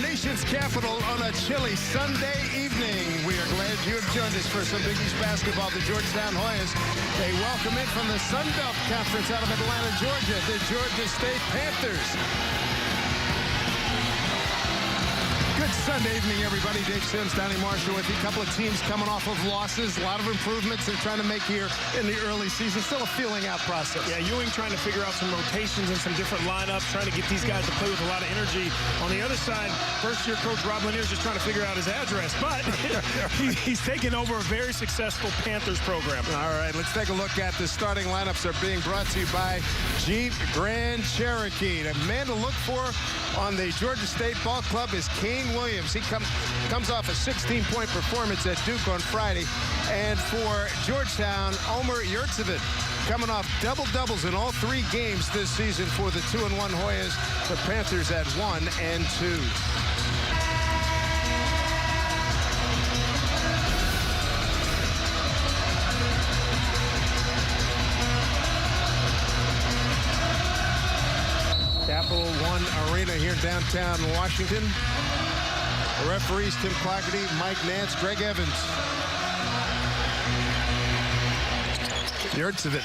nation's capital on a chilly Sunday evening. We are glad you have joined us for some Big East basketball. The Georgetown Hoyas, they welcome in from the Sun Belt Conference out of Atlanta, Georgia, the Georgia State Panthers. Good Sunday evening, everybody. Dave Sims, Donnie Marshall with you. A couple of teams coming off of losses. A lot of improvements they're trying to make here in the early season. Still a feeling out process. Yeah, Ewing trying to figure out some rotations and some different lineups, trying to get these guys to play with a lot of energy. On the other side, first-year coach Rob Lanier is just trying to figure out his address. But he's taken over a very successful Panthers program. All right, let's take a look at the starting lineups are being brought to you by Jeep Grand Cherokee. The man to look for on the Georgia State Ball Club is Kane Williams. He comes off a 16-point performance at Duke on Friday. And for Georgetown, Omer Yurtseven coming off double-doubles in all 3 games this season for the 2-1 Hoyas. The Panthers at 1 and 2. Capital One Arena here in downtown Washington. The referees, Tim Clougherty, Mike Nance, Greg Evans. Yurtseven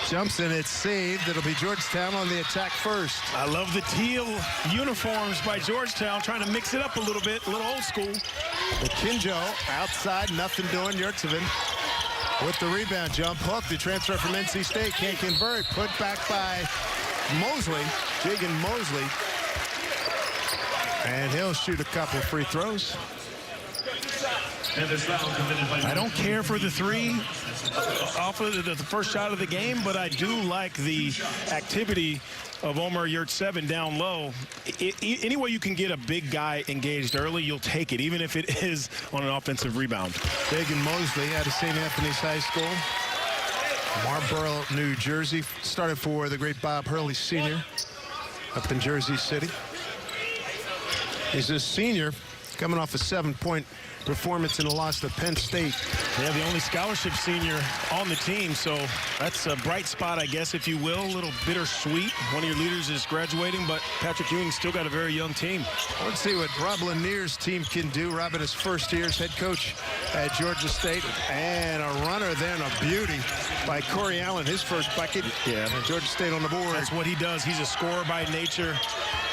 jumps and it's saved. It'll be Georgetown on the attack first. I love the teal uniforms by Georgetown, trying to mix it up a little bit, a little old school. The Kinjo outside, nothing doing. Yurtseven with the rebound, jump hook. The transfer from NC State can't convert. Put back by Mosley, Jagan Mosley. And he'll shoot a couple of free throws. I don't care for the 3 off of the first shot of the game, but I do like the activity of Omer Yurtseven down low. Any way you can get a big guy engaged early, you'll take it, even if it is on an offensive rebound. Jagan Mosley out of St. Anthony's High School, Marlboro, New Jersey. Started for the great Bob Hurley Sr. up in Jersey City. He's a senior coming off a 7-point performance in a loss to Penn State. Yeah, the only scholarship senior on the team, so that's a bright spot, I guess, if you will. A little bittersweet. One of your leaders is graduating, but Patrick Ewing still got a very young team. Let's see what Rob Lanier's team can do. Rob in his first year as head coach at Georgia State. And a runner then, a beauty by Corey Allen, his first bucket. Yeah. And Georgia State on the board. That's what he does. He's a scorer by nature.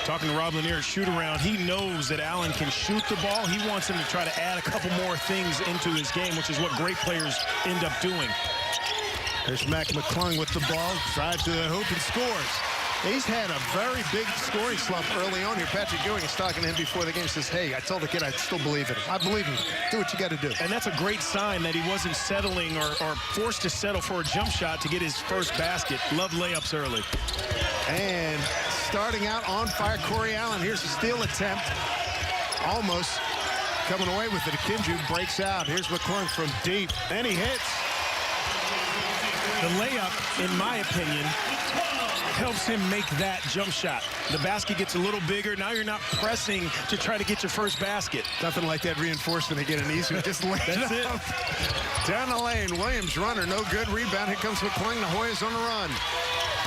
Talking to Rob Lanier, shoot around. He knows that Allen can shoot the ball. He wants him to try to add a couple more things into his game, which is what great players end up doing. There's Mac McClung with the ball, drives to the hoop and scores. He's had a very big scoring slump early on here. Patrick Ewing is talking to him before the game, says, hey, I told the kid I still believe in him. I believe in him. Do what you got to do. And that's a great sign that he wasn't settling or forced to settle for a jump shot to get his first basket. Love layups early. And starting out on fire, Corey Allen. Here's a steal attempt. Almost coming away with it. Akinju breaks out. Here's McClung from deep. And he hits. The layup, in my opinion, helps him make that jump shot. The basket gets a little bigger. Now you're not pressing to try to get your first basket. Nothing like that reinforcement to get an easy. Just lay it up. Down the lane. Williams runner. No good. Rebound. Here comes McClung. The Hoyas on the run.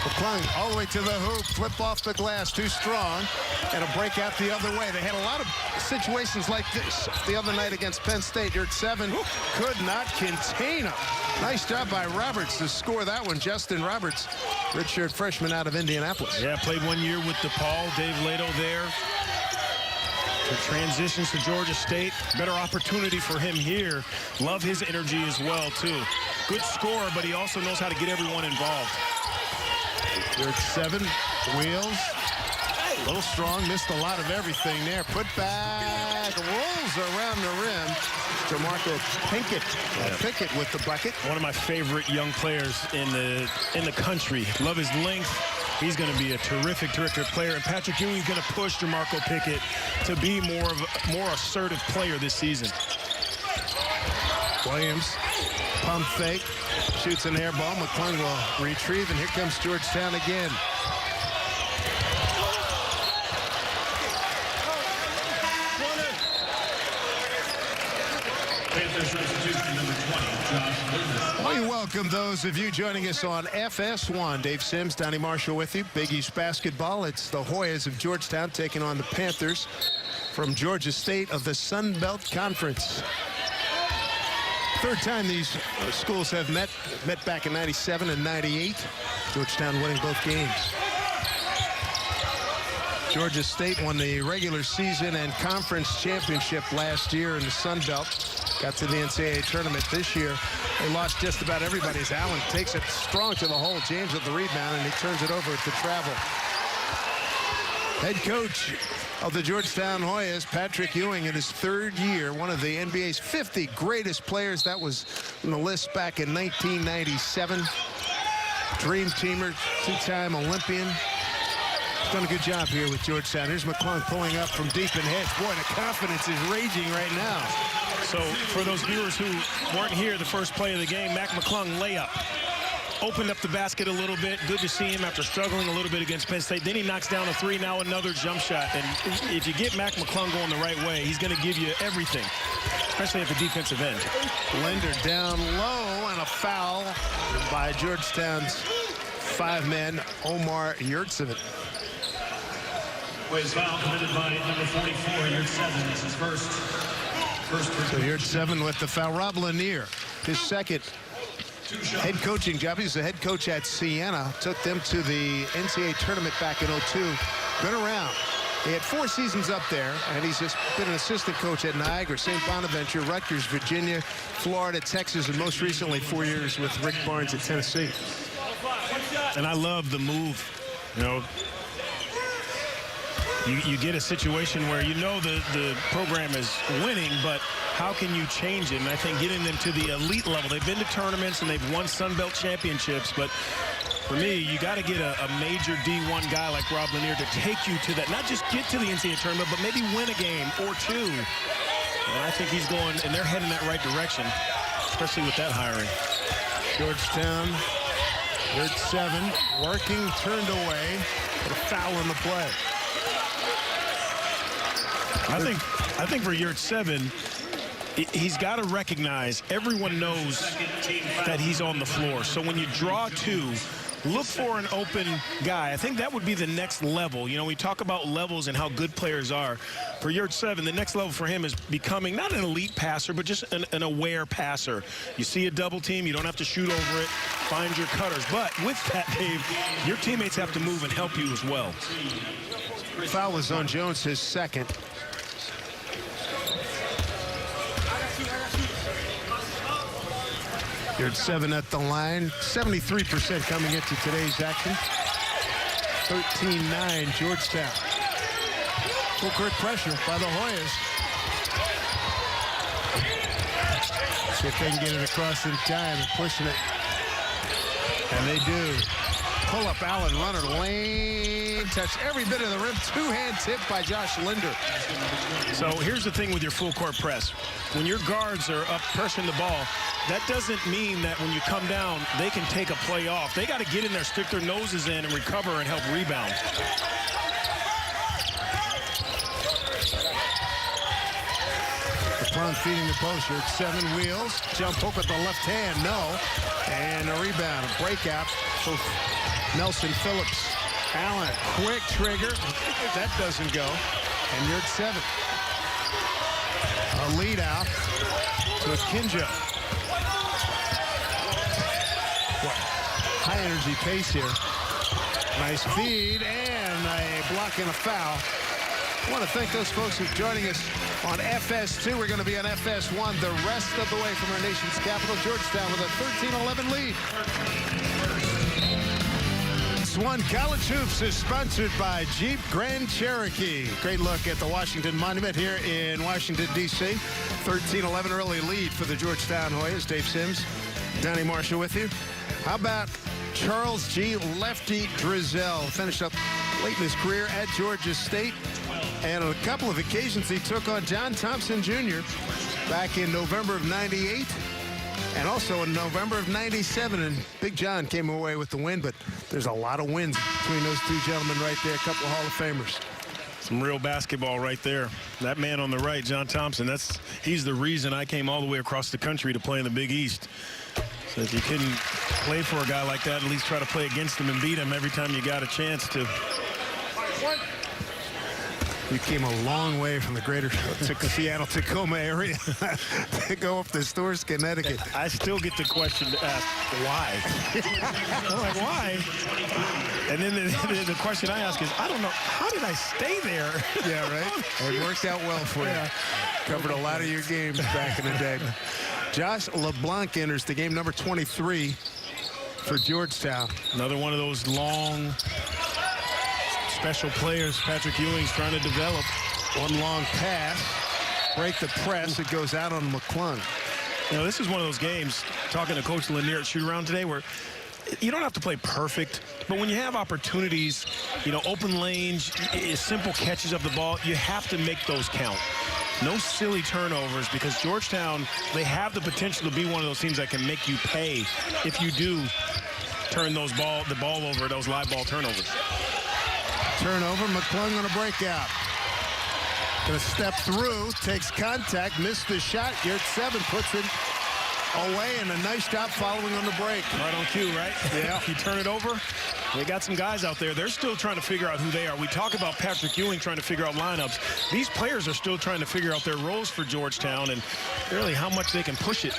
McClung all the way to the hoop, flip off the glass, too strong, and a break out the other way. They had a lot of situations like this the other night against Penn State. Yurtseven could not contain him. Nice job by Roberts to score that one. Justin Roberts, redshirt freshman out of Indianapolis. Yeah, played 1 year with DePaul. Dave Lato there. The transitions to Georgia State. Better opportunity for him here. Love his energy as well, too. Good scorer, but he also knows how to get everyone involved. Yurtseven, wheels, a little strong, missed a lot of everything there. Put back, rolls around the rim. DeMarco Pickett with the bucket. One of my favorite young players in the country. Love his length. He's going to be a terrific player. And Patrick Ewing's going to push DeMarco Pickett to be more assertive player this season. Williams, pump fake, shoots an air ball. McClung will retrieve, and here comes Georgetown again. Panthers substitution number We welcome those of you joining us on FS1. Dave Sims, Donnie Marshall with you. Big East basketball. It's the Hoyas of Georgetown taking on the Panthers from Georgia State of the Sun Belt Conference. Third time these schools have met back in 97 and 98. Georgetown winning both games. Georgia State won the regular season and conference championship last year in the Sun Belt. Got to the NCAA tournament this year. They lost just about everybody as Allen takes it strong to the hole. James with the rebound, and he turns it over to Travel. Head coach of the Georgetown Hoyas, Patrick Ewing, in his third year, one of the NBA's 50 greatest players. That was on the list back in 1997. Dream teamer, two-time Olympian. He's done a good job here with Georgetown. Here's McClung pulling up from deep in heads. Boy, the confidence is raging right now. So for those viewers who weren't here, the first play of the game, Mac McClung layup. Opened up the basket a little bit. Good to see him after struggling a little bit against Penn State. Then he knocks down a three, now another jump shot. And if you get Mac McClung going the right way, he's going to give you everything, especially at the defensive end. Linder down low, and a foul by Georgetown's five-man, Omar Yurtseven. Was foul committed by number 44, Yurtseven. This is first. So Yurtseven with the foul. Rob Lanier, his second head coaching job. He's the head coach at Siena. Took them to the NCAA tournament back in '02. Been around. He had 4 seasons up there, and he's just been an assistant coach at Niagara, St. Bonaventure, Rutgers, Virginia, Florida, Texas, and most recently 4 years with Rick Barnes at Tennessee. And I love the move. You know, you get a situation where you know the program is winning, but how can you change it? And I think getting them to the elite level, they've been to tournaments and they've won Sun Belt championships, but for me, you got to get a major D1 guy like Rob Lanier to take you to that, not just get to the NCAA tournament, but maybe win a game or two. And I think he's going, and they're heading that right direction, especially with that hiring. Georgetown, Yurtseven, working, turned away, but a foul in the play. I think for Yurtseven, he's got to recognize everyone knows that he's on the floor. So when you draw two, look for an open guy. I think that would be the next level. You know, we talk about levels and how good players are. For Yurtseven, the next level for him is becoming not an elite passer, but just an aware passer. You see a double team, you don't have to shoot over it, find your cutters. But with that, Dave, your teammates have to move and help you as well. Foul was on Jones, his second. Yurtseven at the line, 73% coming into today's action. 13-9 Georgetown. Full court pressure by the Hoyas. See if they can get it across in time and pushing it. And they do. Pull up Allen, runner, lane, touch every bit of the rim. Two-hand tip by Josh Linder. So here's the thing with your full court press. When your guards are up pressing the ball, that doesn't mean that when you come down, they can take a play off. They got to get in there, stick their noses in, and recover and help rebound. McClung feeding the post. Yurtseven wheels. Jump hook with the left hand. No. And a rebound. A breakout for Nelson Phillips. Allen, quick trigger. That doesn't go. And Yurtseven. A lead out to Akinjo. High energy pace here. Nice feed and a block and a foul. I want to thank those folks who are joining us on FS2. We're going to be on FS1 the rest of the way from our nation's capital, Georgetown, with a 13-11 lead. FS1 College Hoops is sponsored by Jeep Grand Cherokee. Great look at the Washington Monument here in Washington, D.C. 13-11 early lead for the Georgetown Hoyas. Dave Sims, Donnie Marshall with you. How about Charles G. Lefty Drizel? Finished up late in his career at Georgia State. And on a couple of occasions, he took on John Thompson Jr. back in November of '98 and also in November of '97. And Big John came away with the win, but there's a lot of wins between those two gentlemen right there, a couple of Hall of Famers. Some real basketball right there. That man on the right, John Thompson, he's the reason I came all the way across the country to play in the Big East. So if you couldn't play for a guy like that, at least try to play against him and beat him every time you got a chance to. You came a long way from the greater Seattle-Tacoma area to go up to Storrs, Connecticut. I still get the question asked, why? I'm like, why? And then the question I ask is, I don't know, how did I stay there? Yeah, right? It worked out well for you. Covered a lot of your games back in the day. Josh LeBlanc enters the game, number 23 for Georgetown. Another one of those long, special players Patrick Ewing's trying to develop. One long pass, break the press, it goes out on McClung. You know, this is one of those games, talking to Coach Lanier at shoot-around today, where you don't have to play perfect, but when you have opportunities, you know, open lanes, simple catches of the ball, you have to make those count. No silly turnovers, because Georgetown, they have the potential to be one of those teams that can make you pay if you do turn the ball over, those live ball turnovers. Turnover, McClung on a breakout. Gonna step through, takes contact, missed the shot. Yurt 7 puts it away, and a nice job following on the break. Right on cue, right? Yeah. You turn it over. They got some guys out there. They're still trying to figure out who they are. We talk about Patrick Ewing trying to figure out lineups. These players are still trying to figure out their roles for Georgetown and really how much they can push it.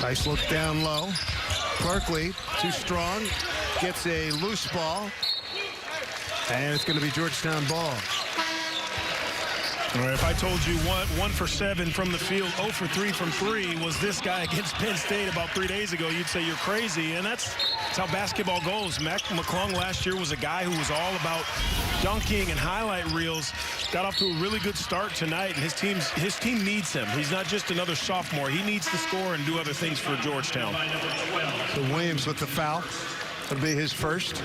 Nice look down low. Berkeley, too strong, gets a loose ball. And it's going to be Georgetown ball. All right, if I told you 1 for 7 from the field, 0 for 3 from 3 was this guy against Penn State about 3 days ago, you'd say you're crazy. And that's how basketball goes. McClung last year was a guy who was all about dunking and highlight reels. Got off to a really good start tonight, and his team needs him. He's not just another sophomore. He needs to score and do other things for Georgetown. So Williams with the foul. That'll be his first.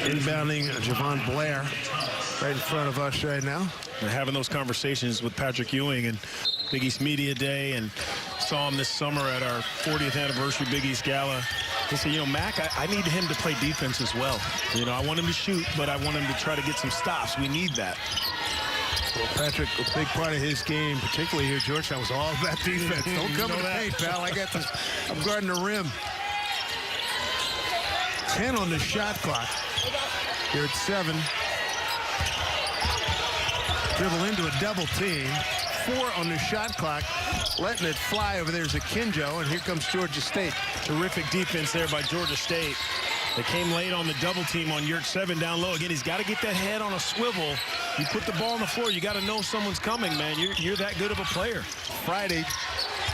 Inbounding Javon Blair right in front of us right now. We're having those conversations with Patrick Ewing and Big East Media Day, and saw him this summer at our 40th anniversary Big East Gala. He said, you know, Mac, I need him to play defense as well. You know, I want him to shoot, but I want him to try to get some stops. We need that. Well, Patrick, a big part of his game, particularly here at Georgetown, was all about defense. Don't come in the paint, pal. I got this. I'm guarding the rim. 10 on the shot clock. Here at 7. Dribble into a double team. 4 on the shot clock. Letting it fly over there is Akinjo, and here comes Georgia State. Terrific defense there by Georgia State. They came late on the double team on Yurt 7 down low. Again, he's got to get that head on a swivel. You put the ball on the floor, you got to know someone's coming, man. You're that good of a player. Friday,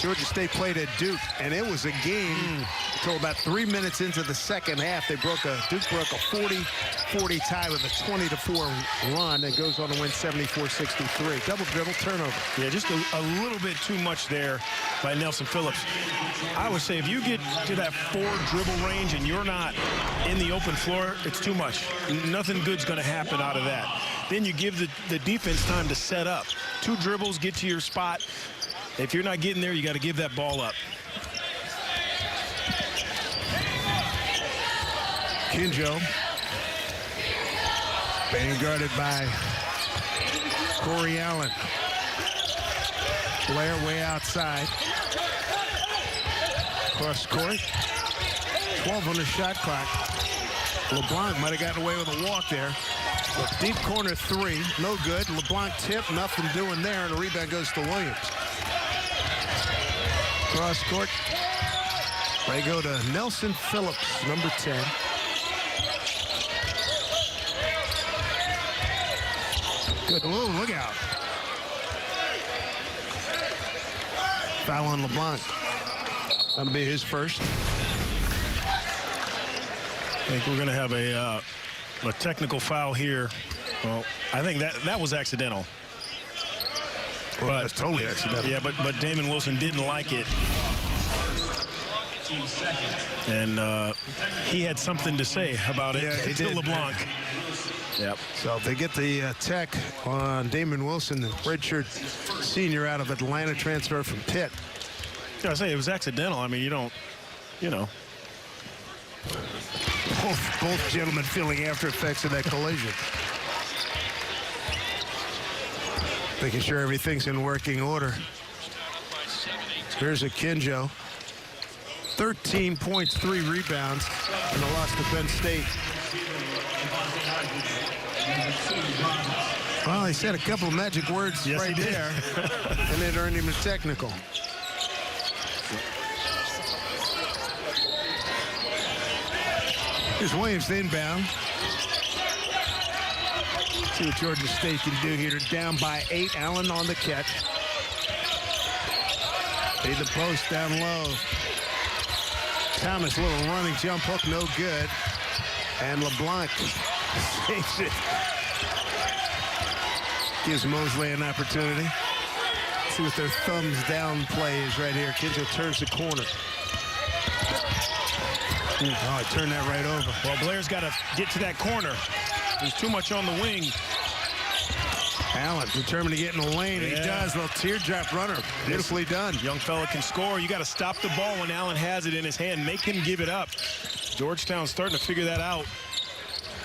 Georgia State played at Duke, and it was a game until about 3 minutes into the second half. Duke broke a 40-40 tie with a 20-4 run that goes on to win 74-63. Double dribble turnover. Yeah, just a little bit too much there by Nelson Phillips. I would say if you get to that 4 dribble range and you're not in the open floor, it's too much. Nothing good's going to happen out of that. Then you give the defense time to set up. 2 dribbles, get to your spot. If you're not getting there, you got to give that ball up. Kinjo being guarded by Corey Allen. Blair way outside. Cross court. 12 on the shot clock. LeBlanc might have gotten away with a walk there. Deep corner 3, no good. LeBlanc tip, nothing doing there, and the rebound goes to Williams. Cross court. They go to Nelson Phillips, number 10. Good. Oh, look out. Foul on LeBlanc. That'll be his first. I think we're going to have a technical foul here. Well, I think that was accidental. Well, that's totally accidental. Yeah, but Damon Wilson didn't like it. And he had something to say about it to LeBlanc. Yep. So they get the tech on Damon Wilson, the redshirt senior out of Atlanta, transfer from Pitt. I say it was accidental. I mean, you don't, you know. Both gentlemen feeling after effects of that collision. Making sure everything's in working order. Here's a Kinjo. 13 points, 3 rebounds in the loss to Penn State. Well, he said a couple of magic words right there, and it earned him a technical. Here's Williams inbound. See what Georgia State can do here. They're down by 8. Allen on the catch. Lead the post down low. Thomas, little running jump hook, no good. And LeBlanc saves it. Gives Mosley an opportunity. See what their thumbs down play is right here. Kinjo turns the corner. Oh, I turned that right over. Well, Blair's got to get to that corner. There's too much on the wing. Allen determined to get in the lane. Yeah. He does. Little teardrop runner. Beautifully done. Young fella can score. You got to stop the ball when Allen has it in his hand. Make him give it up. Georgetown's starting to figure that out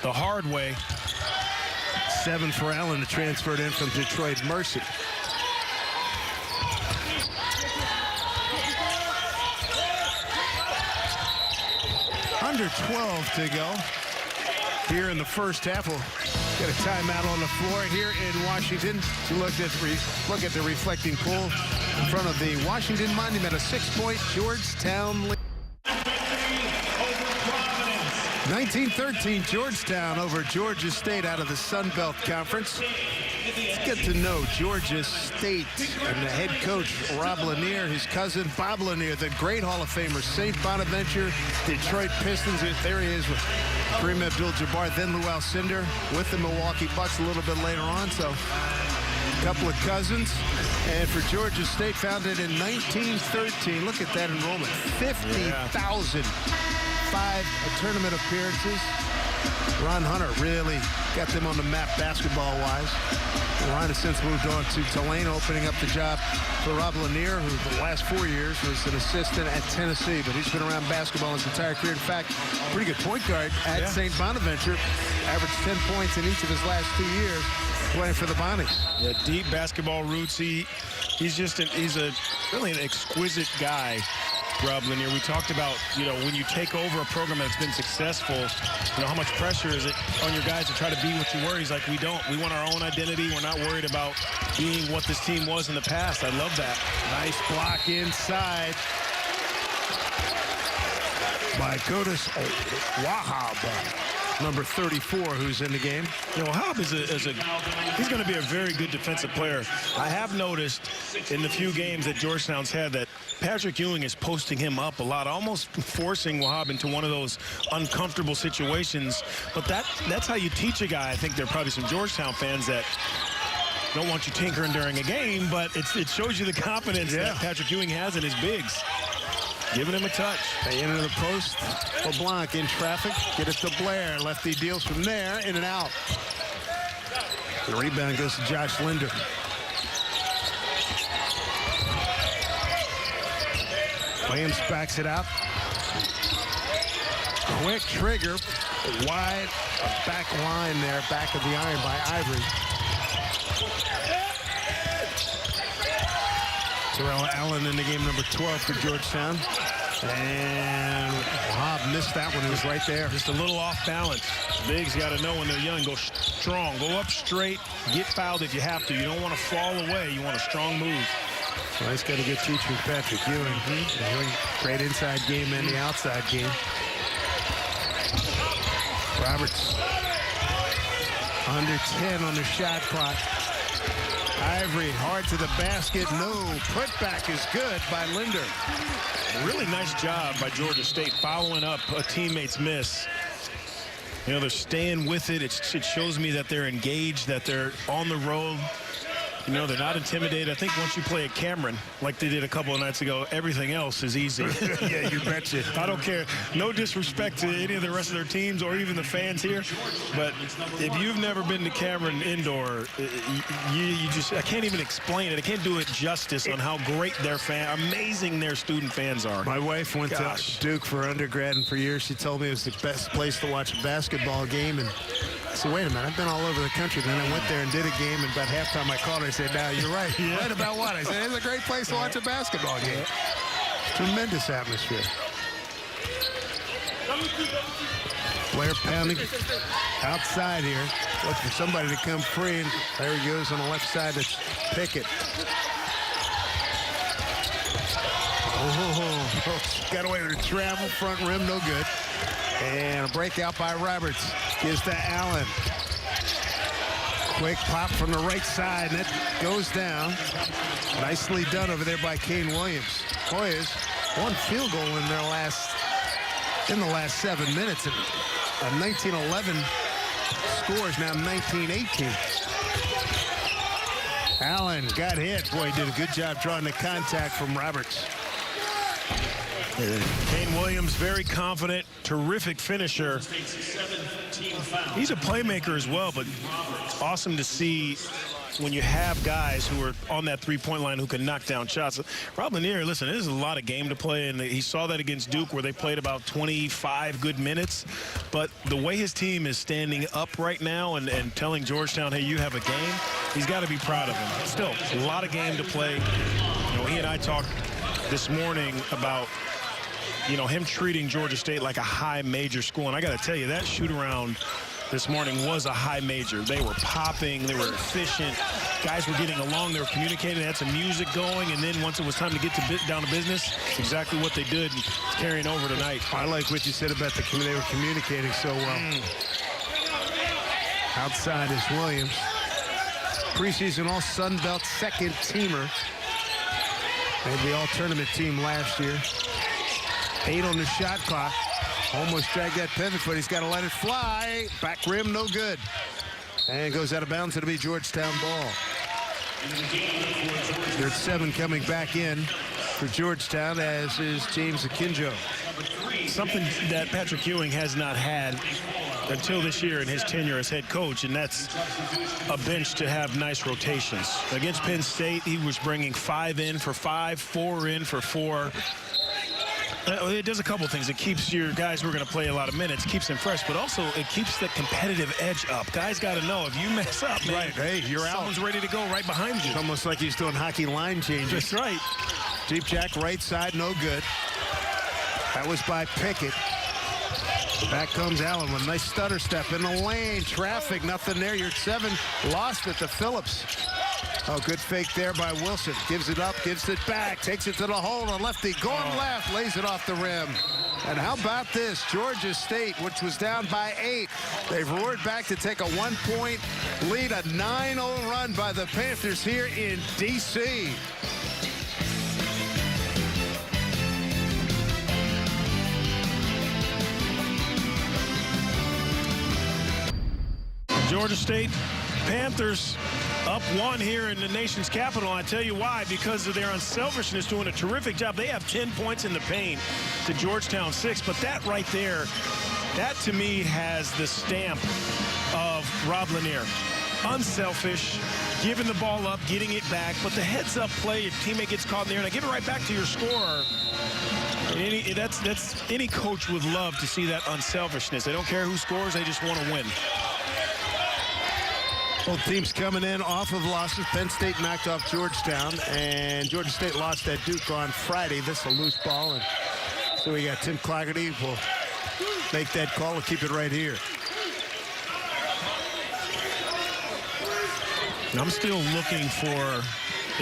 the hard way. 7 for Allen, transferred in from Detroit Mercy. Under 12 to go here in the first half. We'll get a timeout on the floor here in Washington to look at the reflecting pool in front of the Washington Monument. A 6-point Georgetown lead. 1913 Georgetown over Georgia State out of the Sun Belt Conference. Let's get to know Georgia State and the head coach, Rob Lanier, his cousin, Bob Lanier, the great Hall of Famer, St. Bonaventure, Detroit Pistons. There he is with Kareem Abdul-Jabbar, then Lou Alcindor with the Milwaukee Bucks a little bit later on. So a couple of cousins. And for Georgia State, founded in 1913. Look at that enrollment. 50,000. 5 tournament appearances. Ron Hunter really got them on the map basketball-wise. Ron has since moved on to Tulane, opening up the job for Rob Lanier, who the last 4 years was an assistant at Tennessee, but he's been around basketball his entire career. In fact, pretty good point guard at St. Bonaventure. Averaged 10 points in each of his last 2 years playing for the Bonnies. Yeah, deep basketball roots. He's really an exquisite guy. Rob Lanier, we talked about, when you take over a program that's been successful, how much pressure is it on your guys to try to be what you were? He's like, we don't. We want our own identity. We're not worried about being what this team was in the past. I love that. Nice block inside by Kodas Wahab, number 34, who's in the game. Wahab he's going to be a very good defensive player. I have noticed in the few games that Georgetown's had that Patrick Ewing is posting him up a lot, almost forcing Wahab into one of those uncomfortable situations. But that's how you teach a guy. I think there are probably some Georgetown fans that don't want you tinkering during a game, but it shows you the confidence that Patrick Ewing has in his bigs. Giving him a touch. They enter the post. LeBlanc in traffic. Get it to Blair. Lefty deals from there. In and out. The rebound goes to Josh Linder. Williams backs it out. Quick trigger. Wide back line there. Back of the iron by Ivory. Terrell Allen in the game, number 12 for Georgetown. And Wahab missed that one. It was right there. Just a little off balance. Bigs got to know when they're young. Go strong. Go up straight. Get fouled if you have to. You don't want to fall away. You want a strong move. Well, he's got a good teacher with Patrick Ewing. Great inside game and the outside game. Roberts under 10 on the shot clock. Ivory hard to the basket. No. Putback is good by Linder. Really nice job by Georgia State following up a teammate's miss. They're staying with it. It shows me that they're engaged, that they're on the road. You know, they're not intimidated. I think once you play at Cameron, like they did a couple of nights ago, everything else is easy. Yeah, you betcha. I don't care. No disrespect to any of the rest of their teams or even the fans here, but if you've never been to Cameron Indoor, you just, I can't even explain it. I can't do it justice on how great their amazing their student fans are. My wife went to Duke for undergrad, and for years she told me it was the best place to watch a basketball game. And I said, wait a minute, I've been all over the country. Then I went there and did a game, and about halftime I called her. I said, no, you're right. Yeah. Right about what? I said, it's a great place to watch a basketball game. Tremendous atmosphere. Blair pounding outside here. Look for somebody to come free, and there he goes on the left side. That's Pickett. Oh, got away with a travel, front rim, no good. And a breakout by Roberts. Gives to Allen. Quick pop from the right side, and it goes down. Nicely done over there by Kane Williams. Hoyas, one field goal in the last 7 minutes. And a 19-11 score is now 19-18. Allen got hit. Boy, he did a good job drawing the contact from Roberts. Kane Williams, very confident, terrific finisher. He's a playmaker as well, but awesome to see when you have guys who are on that three-point line who can knock down shots. Rob Lanier, listen, this is a lot of game to play, and he saw that against Duke where they played about 25 good minutes. But the way his team is standing up right now and telling Georgetown, hey, you have a game, he's got to be proud of him. Still, a lot of game to play. You know, he and I talked this morning about, you know, him treating Georgia State like a high major school. And I got to tell you, that shoot-around this morning was a high major. They were popping. They were efficient. Guys were getting along. They were communicating. They had some music going. And then once it was time to get down to business, exactly what they did, carrying over tonight. I like what you said about they were communicating so well. Outside is Williams. Preseason All-Sun Belt second teamer. Made the All-Tournament team last year. 8 on the shot clock. Almost dragged that pivot foot. He's got to let it fly. Back rim, no good. And goes out of bounds. It'll be Georgetown ball. There's 7 coming back in for Georgetown, as is James Akinjo. Something that Patrick Ewing has not had until this year in his tenure as head coach, and that's a bench to have nice rotations. Against Penn State, he was bringing 5 in for 5, 4 in for 4. It does a couple things. It keeps your guys who are going to play a lot of minutes, keeps them fresh, but also it keeps the competitive edge up. Guys got to know if you mess up, man, right, hey, you're out. Someone's ready to go right behind you. It's almost like he's doing hockey line changes. That's right. Deep jack, right side, no good. That was by Pickett. Back comes Allen with a nice stutter step in the lane. Traffic, nothing there. You're 7. Lost it to Phillips. Oh, good fake there by Wilson. Gives it up, gives it back, takes it to the hole. The lefty going left, lays it off the rim. And how about this? Georgia State, which was down by 8. They've roared back to take a 1-point lead, a 9-0 run by the Panthers here in D.C. Georgia State Panthers up 1 here in the nation's capital. I tell you why, because of their unselfishness, doing a terrific job. They have 10 points in the paint to Georgetown 6, but that right there, that to me has the stamp of Rob Lanier. Unselfish, giving the ball up, getting it back, but the heads-up play, your teammate gets caught in the air, and I give it right back to your scorer. Any coach would love to see that unselfishness. They don't care who scores, they just want to win. Both teams coming in off of losses. Penn State knocked off Georgetown, and Georgia State lost at Duke on Friday. This is a loose ball, and so we got Tim Claggerty will make that call and keep it right here. I'm still looking for,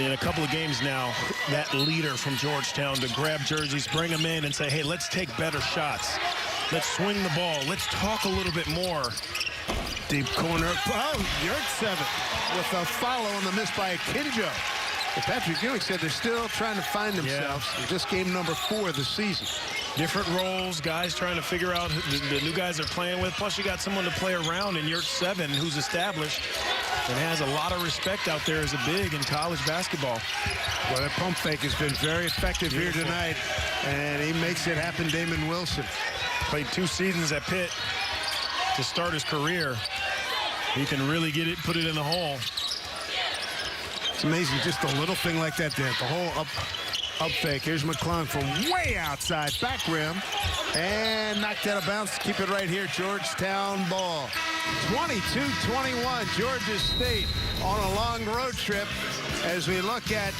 in a couple of games now, that leader from Georgetown to grab jerseys, bring them in and say, hey, let's take better shots. Let's swing the ball. Let's talk a little bit more. Deep corner. Oh, Yurt 7 with a follow on the miss by Akinjo. But Patrick Ewing said they're still trying to find themselves. Yeah. This game number 4 of the season. Different roles, guys trying to figure out the new guys they're playing with. Plus, you got someone to play around in Yurt 7 who's established. and has a lot of respect out there as a big in college basketball. Well, that pump fake has been very effective here tonight, and he makes it happen, Damon Wilson. Played 2 seasons at Pitt to start his career. He can really get it, put it in the hole. It's amazing, just a little thing like that, the whole up fake. Here's McClung from way outside, back rim, and knocked out of bounds. Keep it right here, Georgetown ball. 22-21, Georgia State on a long road trip as we look at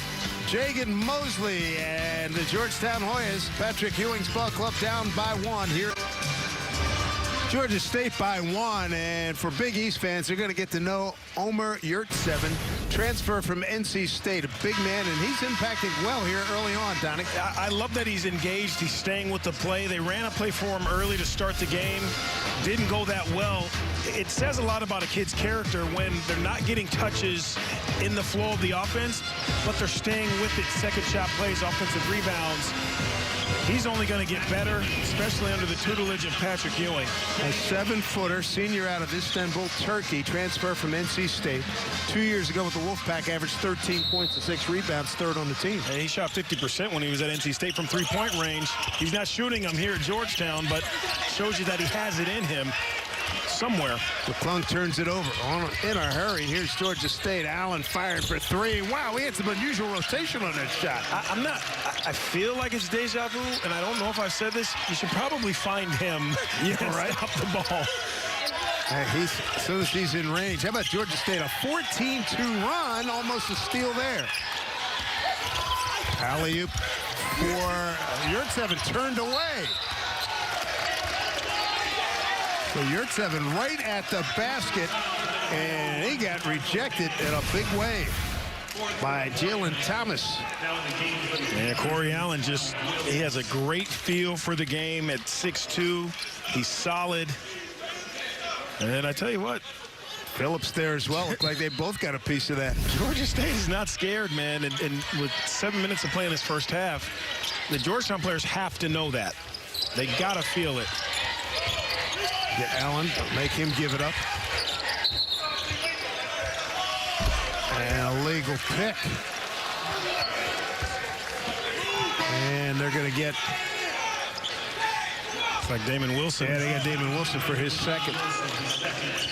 Jagan Mosley and the Georgetown Hoyas. Patrick Ewing's ball club down by 1 here. Georgia State by 1, and for Big East fans, they're going to get to know Omer Yurtseven, transfer from NC State, a big man, and he's impacting well here early on, Donnie. I love that he's engaged. He's staying with the play. They ran a play for him early to start the game. Didn't go that well. It says a lot about a kid's character when they're not getting touches in the flow of the offense, but they're staying with it. Second shot plays, offensive rebounds. He's only going to get better, especially under the tutelage of Patrick Ewing. A 7-footer, senior out of Istanbul, Turkey, transfer from NC State. 2 years ago with the Wolfpack, averaged 13 points and 6 rebounds, third on the team. And he shot 50% when he was at NC State from three-point range. He's not shooting them here at Georgetown, but shows you that he has it in him somewhere. McClung turns it over in a hurry. Here's Georgia State. Allen fired for 3. Wow, he had some unusual rotation on that shot. I feel like it's deja vu, and I don't know if I've said this. You should probably find him and right. stop the ball. As soon as he's in range. How about Georgia State? A 14-2 run, almost a steal there. Alley-oop for Yurtseven, turned away. So Yurtseven right at the basket, and he got rejected in a big way by Jalen Thomas. Yeah, Corey Allen he has a great feel for the game at 6'2". He's solid. And I tell you what, Phillips there as well. Look like they both got a piece of that. Georgia State is not scared, man. And with 7 minutes of play in this first half, the Georgetown players have to know that. They got to feel it. Get Allen, make him give it up. And a legal pick. And they're going to get... It's like Damon Wilson. Yeah, they got Damon Wilson for his second.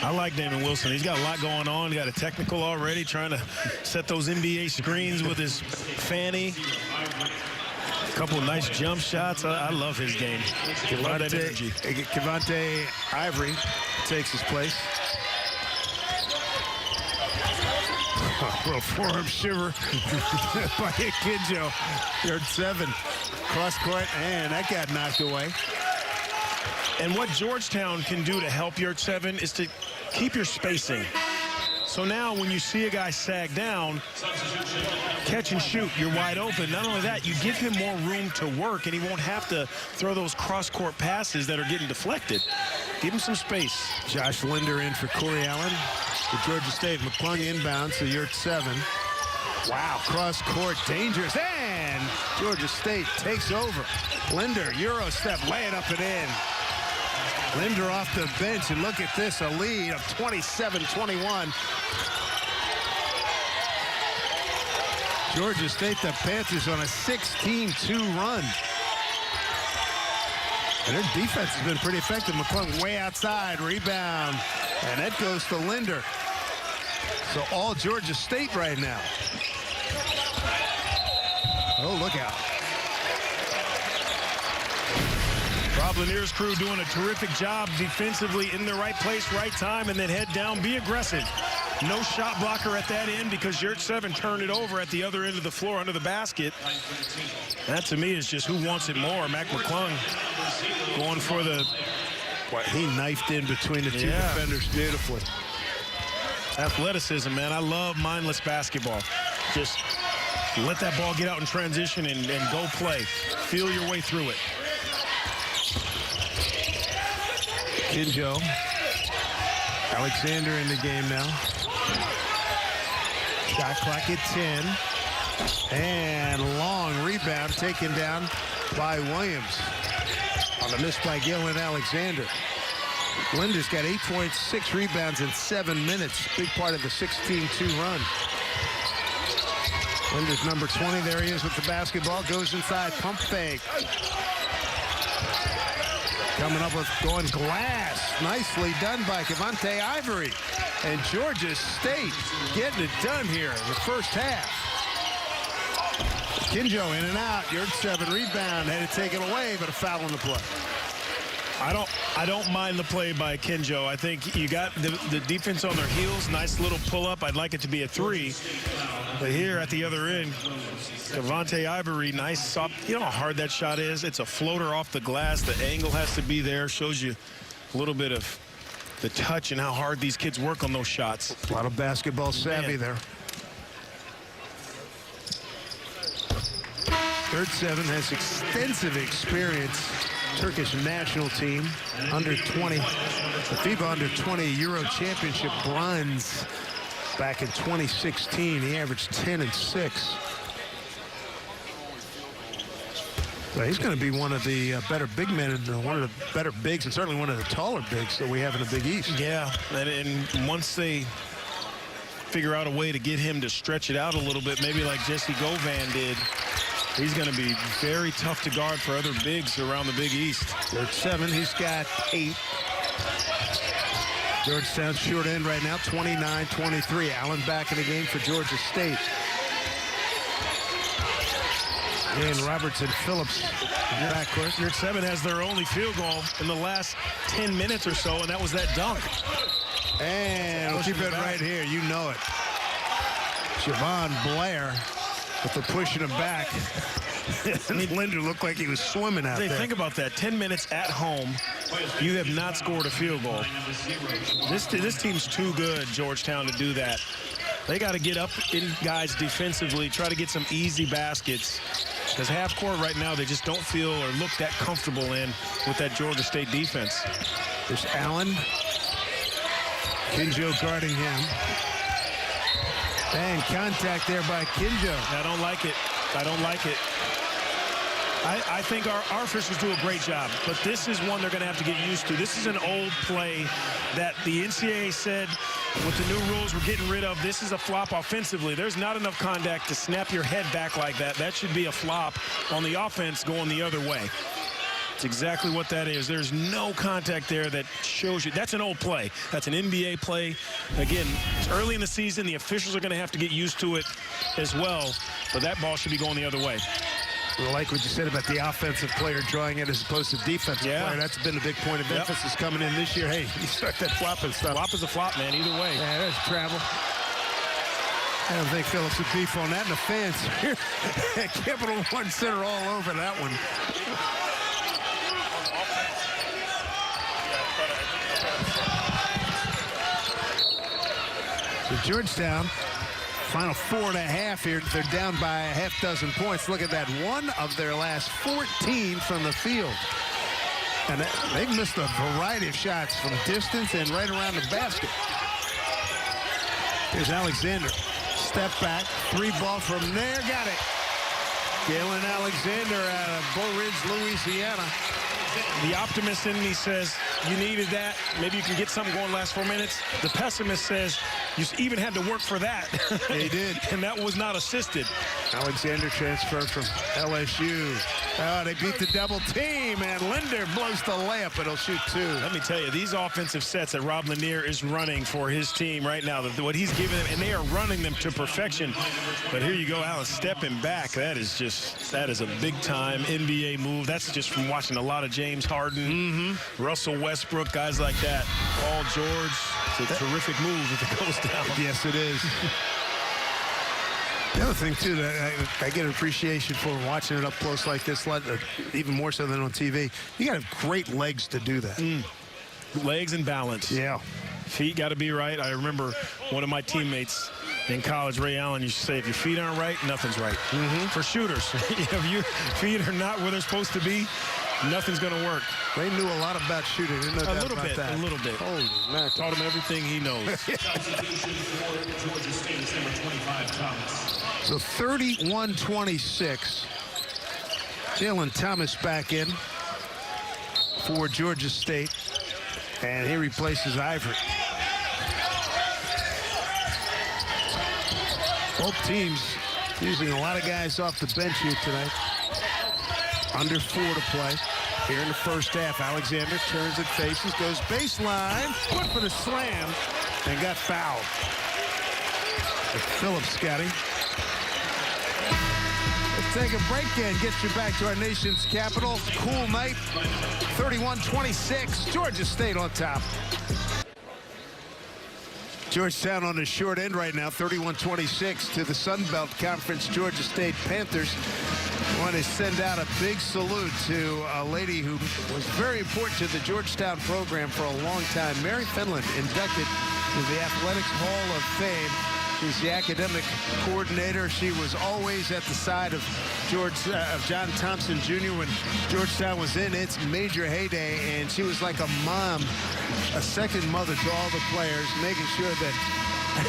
I like Damon Wilson. He's got a lot going on. He got a technical already, trying to set those NBA screens with his fanny. A couple of nice jump shots. I love his game. Kevonte Ivory takes his place. A little forearm shiver by Akinjo. Yurtseven. Cross court, and that got knocked away. And what Georgetown can do to help Yurtseven is to keep your spacing. So now when you see a guy sag down, catch and shoot, you're wide open. Not only that, you give him more room to work, and he won't have to throw those cross-court passes that are getting deflected. Give him some space. Josh Linder in for Corey Allen. For Georgia State, McClung inbounds to Yurtseven. Wow, cross-court, dangerous. And Georgia State takes over. Linder, Euro step, laying up and in. Linder off the bench, and look at this, a lead of 27-21. Georgia State, the Panthers on a 16-2 run. And their defense has been pretty effective. McClung way outside, rebound, and that goes to Linder. So all Georgia State right now. Oh, look out. Rob Lanier's crew doing a terrific job defensively, in the right place, right time, and then head down, be aggressive. No shot blocker at that end because Yurtseven turned it over at the other end of the floor under the basket. That, to me, is just who wants it more. Mac McClung going for the... Boy, he knifed in between the two defenders beautifully. Athleticism, man. I love mindless basketball. Just let that ball get out in transition and go play. Feel your way through it. Kinjo. Alexander in the game now. Shot clock at 10. And long rebound taken down by Williams. On the miss by Gillen Alexander. Linder's got 8 points, 6 rebounds in 7 minutes. Big part of the 16-2 run. Linder's number 20. There he is with the basketball. Goes inside. Pump fake. Coming up with going glass. Nicely done by Cavante Ivory. And Georgia State getting it done here in the first half. Kinjo in and out. Yurt 7 rebound. Had to take it away, but a foul on the play. I don't mind the play by Kinjo. I think you got the defense on their heels. Nice little pull-up. I'd like it to be a 3. But here at the other end, Cavante Ivory, nice soft. You know how hard that shot is? It's a floater off the glass. The angle has to be there. Shows you a little bit of the touch and how hard these kids work on those shots. A lot of basketball savvy there. Yurt 7 has extensive experience. Turkish national team, under 20. The FIBA under 20 Euro Championship bronze back in 2016. He averaged 10 and 6. So he's going to be one of the better big men, and one of the better bigs, and certainly one of the taller bigs that we have in the Big East. Yeah, and once they figure out a way to get him to stretch it out a little bit, maybe like Jesse Govan did, he's going to be very tough to guard for other bigs around the Big East. Yurt 7, he's got 8. Georgetown's short end right now, 29-23. Allen back in the game for Georgia State. And Robertson Phillips backcourt. Yurt 7 has their only field goal in the last 10 minutes or so, and that was that dunk. And we'll keep it right here. You know it. Javon Blair with the pushing him back. Linder looked like he was swimming out there. Think about that. 10 minutes at home. You have not scored a field goal. This team's too good, Georgetown, to do that. They got to get up in guys defensively, try to get some easy baskets. Because half court right now, they just don't feel or look that comfortable in with that Georgia State defense. There's Allen. Kinjo guarding him. And contact there by Kinjo. I don't like it. I don't like it. I think our officials do a great job, but this is one they're going to have to get used to. This is an old play that the NCAA said with the new rules we're getting rid of. This is a flop offensively. There's not enough contact to snap your head back like that. That should be a flop on the offense going the other way. It's exactly what that is. There's no contact there that shows you. That's an old play. That's an NBA play. Again, it's early in the season. The officials are going to have to get used to it as well, but that ball should be going the other way. I like what you said about the offensive player drawing it as opposed to defensive player. That's been a big point of emphasis coming in this year. Hey, you start that flopping stuff. Flop is a flop, man, either way. Yeah, there's travel. I don't think Phillips would beef on that. And the fans here at Capital One Center all over that one. So Georgetown, final 4.5 here. They're down by a half dozen points. Look at that. 1 of their last 14 from the field. And they've missed a variety of shots from distance and right around the basket. Here's Alexander. Step back. 3 ball from there. Got it. Galen Alexander out of Bow Ridge, Louisiana. The optimist in me says you needed that. Maybe you can get something going last 4 minutes. The pessimist says you even had to work for that. They did. And that was not assisted. Alexander transferred from LSU. Oh, they beat the double team, and Linder blows the layup, but he'll shoot 2. Let me tell you, these offensive sets that Rob Lanier is running for his team right now, what he's giving them, and they are running them to perfection. But here you go, Allen, stepping back. That is a big-time NBA move. That's just from watching a lot of James Harden, Russell Westbrook, guys like that. Paul George. It's a terrific move if it goes down. Yes, it is. The other thing, too, that I get an appreciation for watching it up close like this, even more so than on TV, you got to have great legs to do that. Legs and balance. Yeah. Feet got to be right. I remember one of my teammates in college, Ray Allen, used to say, if your feet aren't right, nothing's right. For shooters, if your feet are not where they're supposed to be, nothing's going to work. They knew a lot about shooting. A little bit. Holy mackerel. Taught him everything he knows. So 31-26. Jalen Thomas back in for Georgia State. And he replaces Ivory. Both teams using a lot of guys off the bench here tonight. Under 4 to play. Here in the first half, Alexander turns and faces, goes baseline, went for the slam, and got fouled. Phillips, Scotty. Let's take a break and get you back to our nation's capital. Cool night, 31-26, Georgia State on top. Georgetown on the short end right now, 31-26 to the Sun Belt Conference Georgia State Panthers. I want to send out a big salute to a lady who was very important to the Georgetown program for a long time. Mary Finland, inducted to the Athletics Hall of Fame. She's the academic coordinator. She was always at the side of John Thompson Jr. when Georgetown was in its major heyday, and she was like a mom, a second mother to all the players, making sure that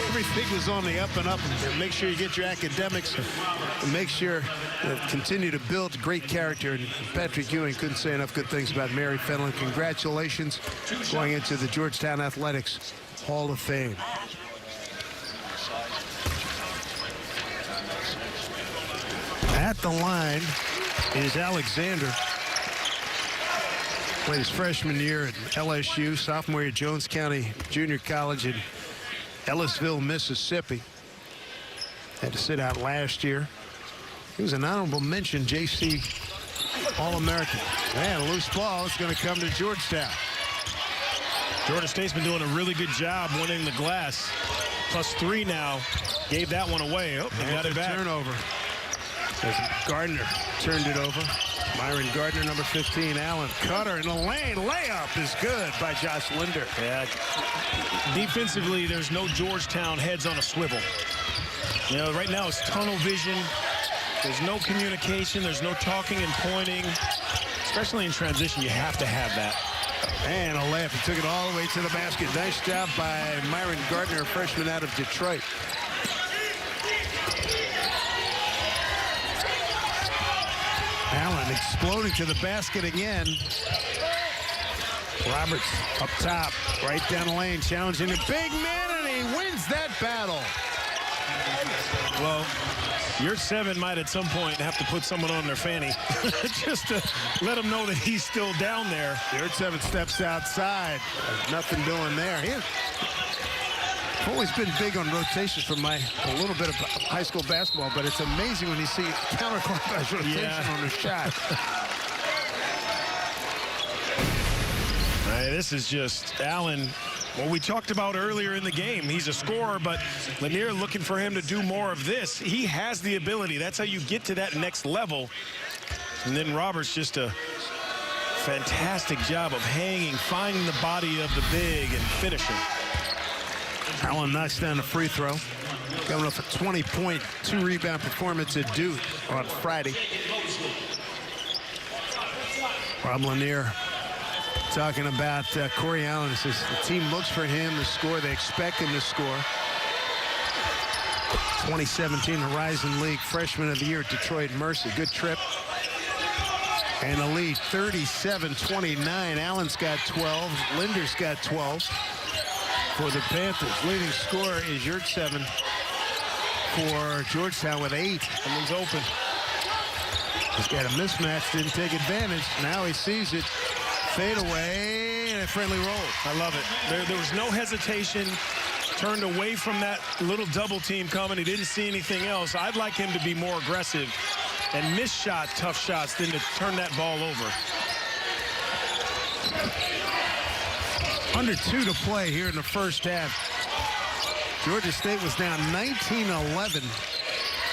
everything was on the up and up, and make sure you get your academics, and make sure that continue to build great character. And Patrick Ewing couldn't say enough good things about Mary Finland. Congratulations going into the Georgetown Athletics Hall of Fame. At the line is Alexander. Played his freshman year at LSU, sophomore year at Jones County Junior College in Ellisville, Mississippi. Had to sit out last year. He was an honorable mention JC All-American. Man, a loose ball is going to come to Georgetown. Georgia State's been doing a really good job winning the glass. +3 now. Gave that one away. Oh, they got it back. Turnover. As Gardner turned it over. Myron Gardner, number 15. Allen Cutter in the lane. Layup is good by Josh Linder. Yeah. Defensively, there's no Georgetown heads on a swivel. You know, right now it's tunnel vision. There's no communication. There's no talking and pointing. Especially in transition, you have to have that. And a layup. He took it all the way to the basket. Nice job by Myron Gardner, a freshman out of Detroit. Allen exploding to the basket again. Roberts up top, right down the lane, challenging the big man, and he wins that battle. Well, your 7 might at some point have to put someone on their fanny just to let them know that he's still down there. Your 7 steps outside. There's nothing doing there. I've always been big on rotations from a little bit of high school basketball, but it's amazing when you see counterclockwise rotation on the shot. Hey, this is just Allen. What we talked about earlier in the game. He's a scorer, but Lanier looking for him to do more of this. He has the ability. That's how you get to that next level. And then Roberts just a fantastic job of hanging, finding the body of the big and finishing. Allen knocks down a free throw. Coming off a 20-point, 2-rebound performance at Duke on Friday. Rob Lanier talking about Corey Allen. He says the team looks for him to score. They expect him to score. 2017 Horizon League Freshman of the Year at Detroit Mercy. Good trip. And a lead, 37-29. Allen's got 12. Linder's got 12. For the Panthers, leading scorer is Yurt-7 for Georgetown with 8. Someone's open. He's got a mismatch, didn't take advantage. Now he sees it. Fade away and a friendly roll. I love it. There was no hesitation. Turned away from that little double team coming. He didn't see anything else. I'd like him to be more aggressive and miss tough shots than to turn that ball over. Under 2 to play here in the first half. Georgia State was down 19-11.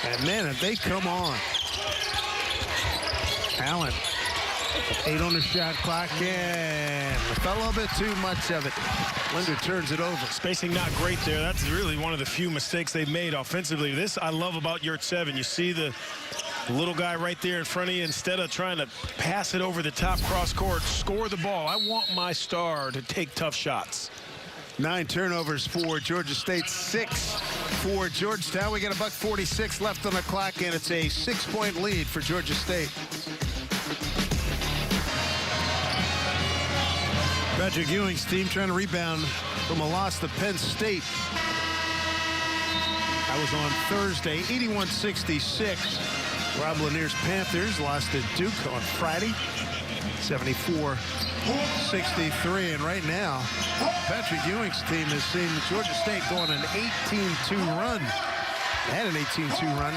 And man, have they come on. Allen, 8 on the shot clock, and fell a little bit too much of it. Linder turns it over. Spacing not great there. That's really one of the few mistakes they've made offensively. This I love about Yurt-7. You see the little guy right there in front of you. Instead of trying to pass it over the top cross court, score the ball. I want my star to take tough shots. 9 turnovers for Georgia State, 6 for Georgetown. We got $1:46 left on the clock, and it's a 6-point lead for Georgia State. Patrick Ewing's team trying to rebound from a loss to Penn State. That was on Thursday, 81-66. Rob Lanier's Panthers lost to Duke on Friday, 74-63. And right now, Patrick Ewing's team has seen Georgia State go on an 18-2 run. They had an 18-2 run.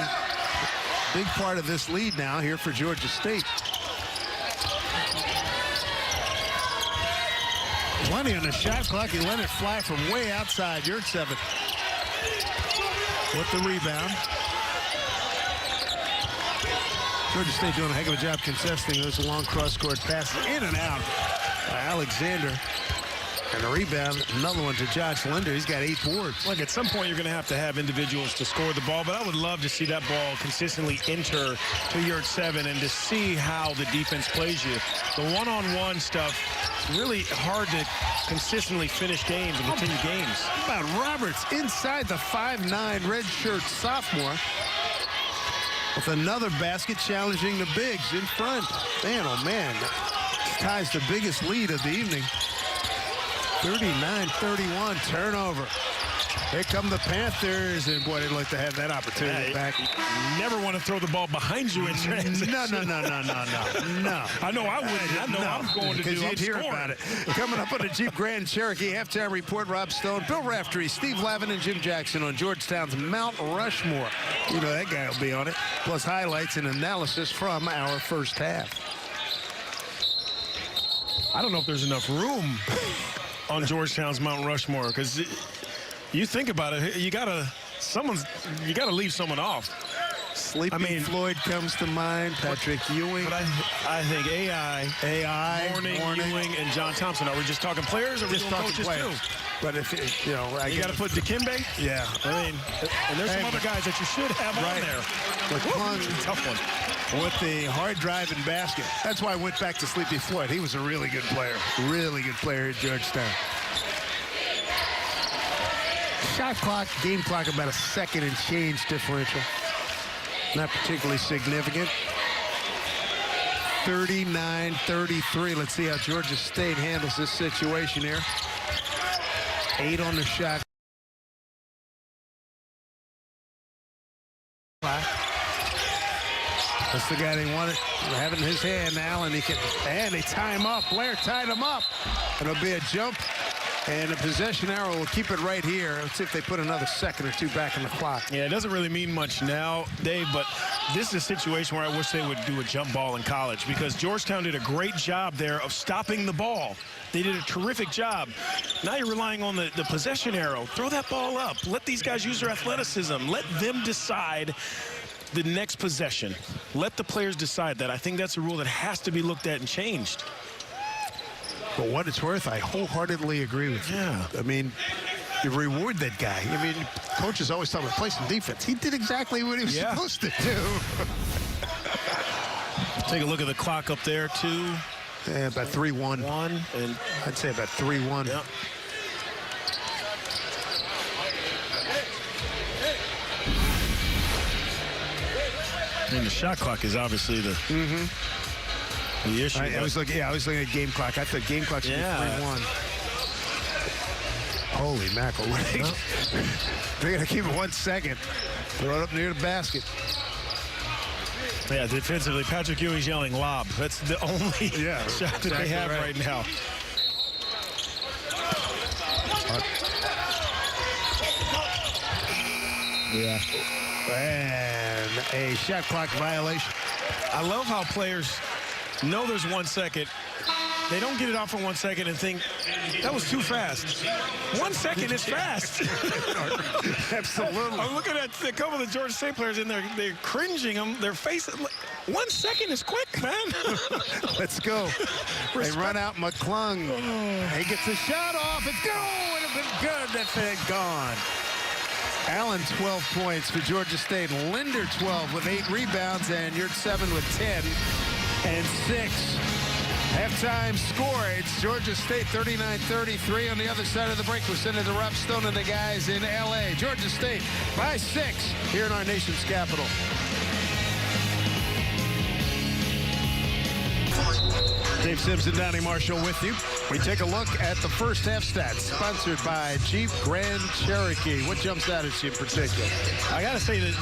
Big part of this lead now here for Georgia State. Plenty on the shot clock. He let it fly from way outside. Yurt 7 with the rebound. Georgia State doing a heck of a job contesting those long cross-court passes in and out by Alexander. And a rebound, another one to Josh Linder. He's got 8 boards. Look, at some point you're going to have individuals to score the ball, but I would love to see that ball consistently enter to Yurt 7 and to see how the defense plays you. The one-on-one stuff, really hard to consistently finish games and continue games. How about Roberts inside the 5'9" redshirt sophomore with another basket challenging the bigs in front. Man, oh man, ties the biggest lead of the evening. 39-31 turnover. Here come the Panthers, and boy, they'd like to have that opportunity back. You never want to throw the ball behind you in transition. No. I know I wouldn't. I know I'm going to do. Because you'd hear about it. Coming up on the Jeep Grand Cherokee halftime report, Rob Stone, Bill Raftery, Steve Lavin, and Jim Jackson on Georgetown's Mount Rushmore. You know that guy will be on it. Plus highlights and analysis from our first half. I don't know if there's enough room on Georgetown's Mount Rushmore, because you think about it, you gotta leave someone off. Sleepy Floyd comes to mind, Patrick Ewing. But I think AI, Morning, Ewing, and John Thompson. Are we just talking players, or are we just talking coaches too? But if you know, you got to put Dikembe. Yeah, I mean, and there's some other guys that you should have on there. Tough one. With the hard drive and basket. That's why I went back to Sleepy Floyd. He was a really good player. Really good player at Georgetown. Shot clock, game clock, about a second and change differential. Not particularly significant. 39-33. Let's see how Georgia State handles this situation here. 8 on the shot. That's the guy they wanted, having his hand now, and they tie him up. Blair tied him up. It'll be a jump, and the possession arrow will keep it right here. Let's see if they put another second or two back in the clock. Yeah, it doesn't really mean much now, Dave, but this is a situation where I wish they would do a jump ball in college, because Georgetown did a great job there of stopping the ball. They did a terrific job. Now you're relying on the possession arrow. Throw that ball up. Let these guys use their athleticism. Let them decide the next possession. Let the players decide that. I think that's a rule that has to be looked at and changed. For what it's worth, I wholeheartedly agree with you. Yeah. I mean, you reward that guy. I mean, coaches always tell him to play some defense. He did exactly what he was supposed to do. Take a look at the clock up there, too. Yeah, about 3-1. And I'd say about 3-1. Yeah. And the shot clock is obviously the issue. I was looking at game clock. I thought game clock should be 3-1. Holy mackerel. They're going to keep it 1 second. Throw it up near the basket. Yeah, defensively, Patrick Ewing's yelling lob. That's the only shot that they have right now. Yeah. And a shot clock violation. I love how players know there's 1 second. They don't get it off in 1 second and think, that was too fast. 1 second is fast. Absolutely. I'm looking at a couple of the Georgia State players in there. They're cringing them. They're facing. 1 second is quick, man. Let's go. They run out McClung. He gets the shot off. It's go. It would have been good. That thing gone. Allen, 12 points for Georgia State. Linder, 12 with 8 rebounds, and Yurt 7 with 10 and 6. Halftime score, it's Georgia State 39-33. On the other side of the break, we're sending to Rob Stone and the guys in L.A. Georgia State by 6 here in our nation's capital. Dave Simpson, Donnie Marshall with you. We take a look at the first half stats, sponsored by Jeep Grand Cherokee. What jumps out at you in particular? I got to say that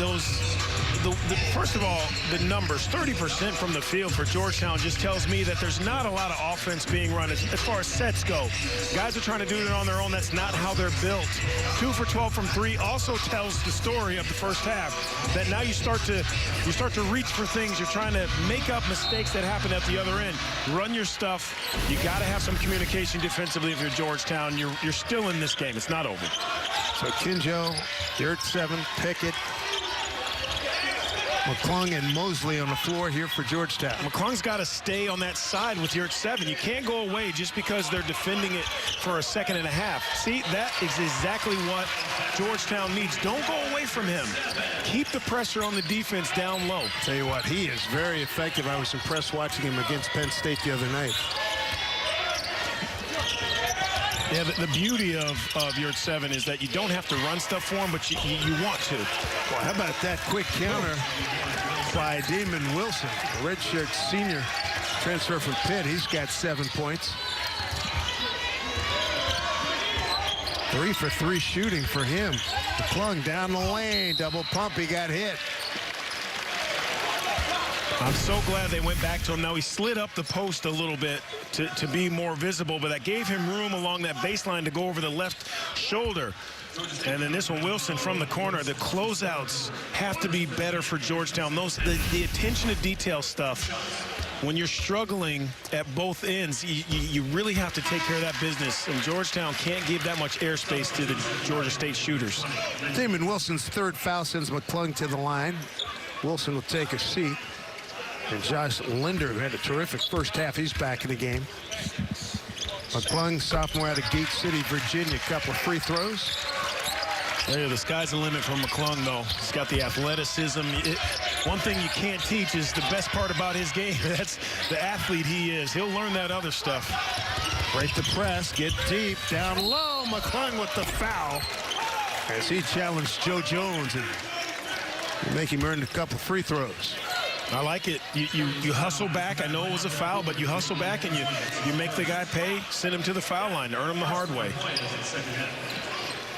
first of all, the numbers, 30% from the field for Georgetown just tells me that there's not a lot of offense being run as far as sets go. Guys are trying to do it on their own. That's not how they're built. 2 for 12 from 3 also tells the story of the first half, that now you start to reach for things. You're trying to make up mistakes that happen at the other end. Run your stuff. You got to have some communication defensively if you're Georgetown. You're still in this game. It's not over. So Kinjo, Yurt 7, Pickett, McClung and Mosley on the floor here for Georgetown. McClung's got to stay on that side with Yurt 7. You can't go away just because they're defending it for a second and a half. See, that is exactly what Georgetown needs. Don't go away from him. Keep the pressure on the defense down low. Tell you what, he is very effective. I was impressed watching him against Penn State the other night. Yeah, the beauty of Yurt 7 is that you don't have to run stuff for him, but you want to. Well, how about that quick counter by Damon Wilson, a redshirt senior transfer from Pitt. He's got 7 points. 3 for 3 shooting for him. McClung down the lane, double pump, he got hit. I'm so glad they went back to him. Now he slid up the post a little bit to be more visible, but that gave him room along that baseline to go over the left shoulder. And then this one, Wilson from the corner. The closeouts have to be better for Georgetown. The attention to detail stuff, when you're struggling at both ends, you really have to take care of that business. And Georgetown can't give that much airspace to the Georgia State shooters. Damon Wilson's 3rd foul sends McClung to the line. Wilson will take a seat. And Josh Linder, who had a terrific first half, he's back in the game. McClung, sophomore out of Gate City, Virginia, couple of free throws. There, the sky's the limit for McClung, though. He's got the athleticism. One thing you can't teach is the best part about his game. That's the athlete he is. He'll learn that other stuff. Break the press, get deep, down low. McClung with the foul as he challenged Joe Jones and make him earn a couple free throws. I like it. You hustle back. I know it was a foul, but you hustle back and you make the guy pay, send him to the foul line, earn him the hard way.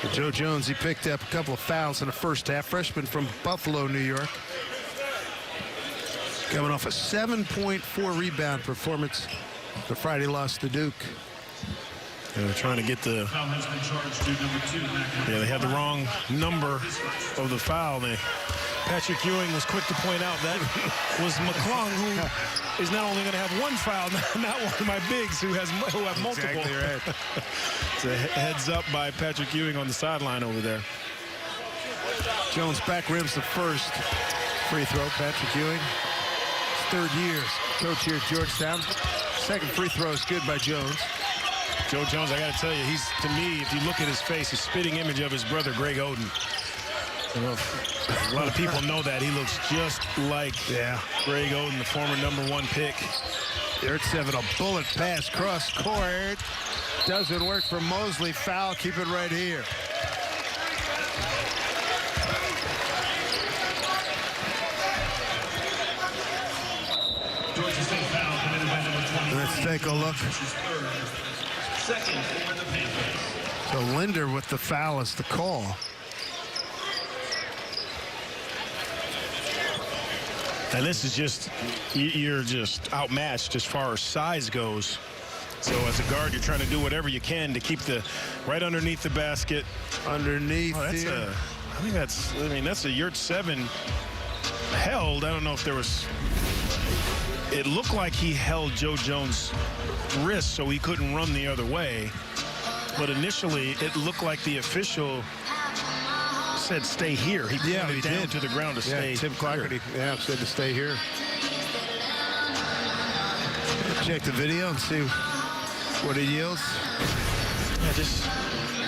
For Joe Jones, he picked up a couple of fouls in the first half. Freshman from Buffalo, New York. Coming off a 7.4 rebound performance. The Friday loss to Duke. They're trying to get the... Yeah, they had the wrong number of the foul. Patrick Ewing was quick to point out that was McClung, who is not only going to have 1 foul, not one of my bigs who have multiple. Exactly right. It's a heads up by Patrick Ewing on the sideline over there. Jones back rims the first free throw. Patrick Ewing, his 3rd year coach here at Georgetown. 2nd free throw is good by Jones. Joe Jones, I got to tell you, he's, to me, if you look at his face, a spitting image of his brother, Greg Oden. A lot of people know that. He looks just like Greg Oden, the former #1 pick. Yurt 7, a bullet pass cross court. Doesn't work for Mosley. Foul, keep it right here. Let's take a look. So Linder with the foul is the call. And this is just, you're just outmatched as far as size goes. So as a guard, you're trying to do whatever you can to keep the right underneath the basket. Underneath. Oh, that's a Yurt 7 held. I don't know if there was, it looked like he held Joe Jones' wrist so he couldn't run the other way. But initially, it looked like the official said stay here. He pointed down to the ground to stay. Tim Clark said to stay here. Check the video and see what it yields. Yeah, just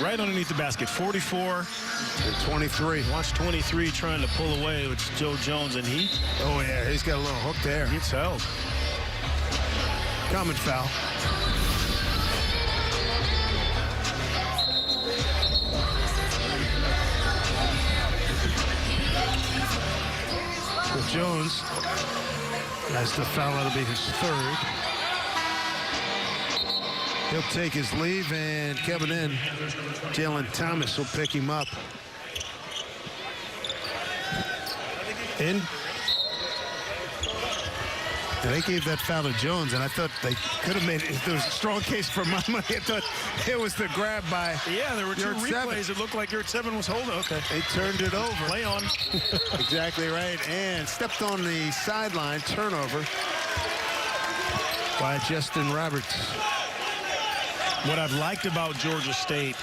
right underneath the basket. 44 and 23. Watch 23 trying to pull away with Joe Jones, and he. Oh yeah, he's got a little hook there. It's held. Common foul. Jones has the foul. That'll be his 3rd. He'll take his leave, and coming in, Jalen Thomas will pick him up. And they gave that foul to Jones, and I thought they could have made it. If there was a strong case for my money, I thought it was the grab by. Yeah, there were two replays. It looked like Yurt 7 was holding. Okay. They turned it over. Play on. Exactly right. And stepped on the sideline. Turnover by Justin Roberts. What I've liked about Georgia State,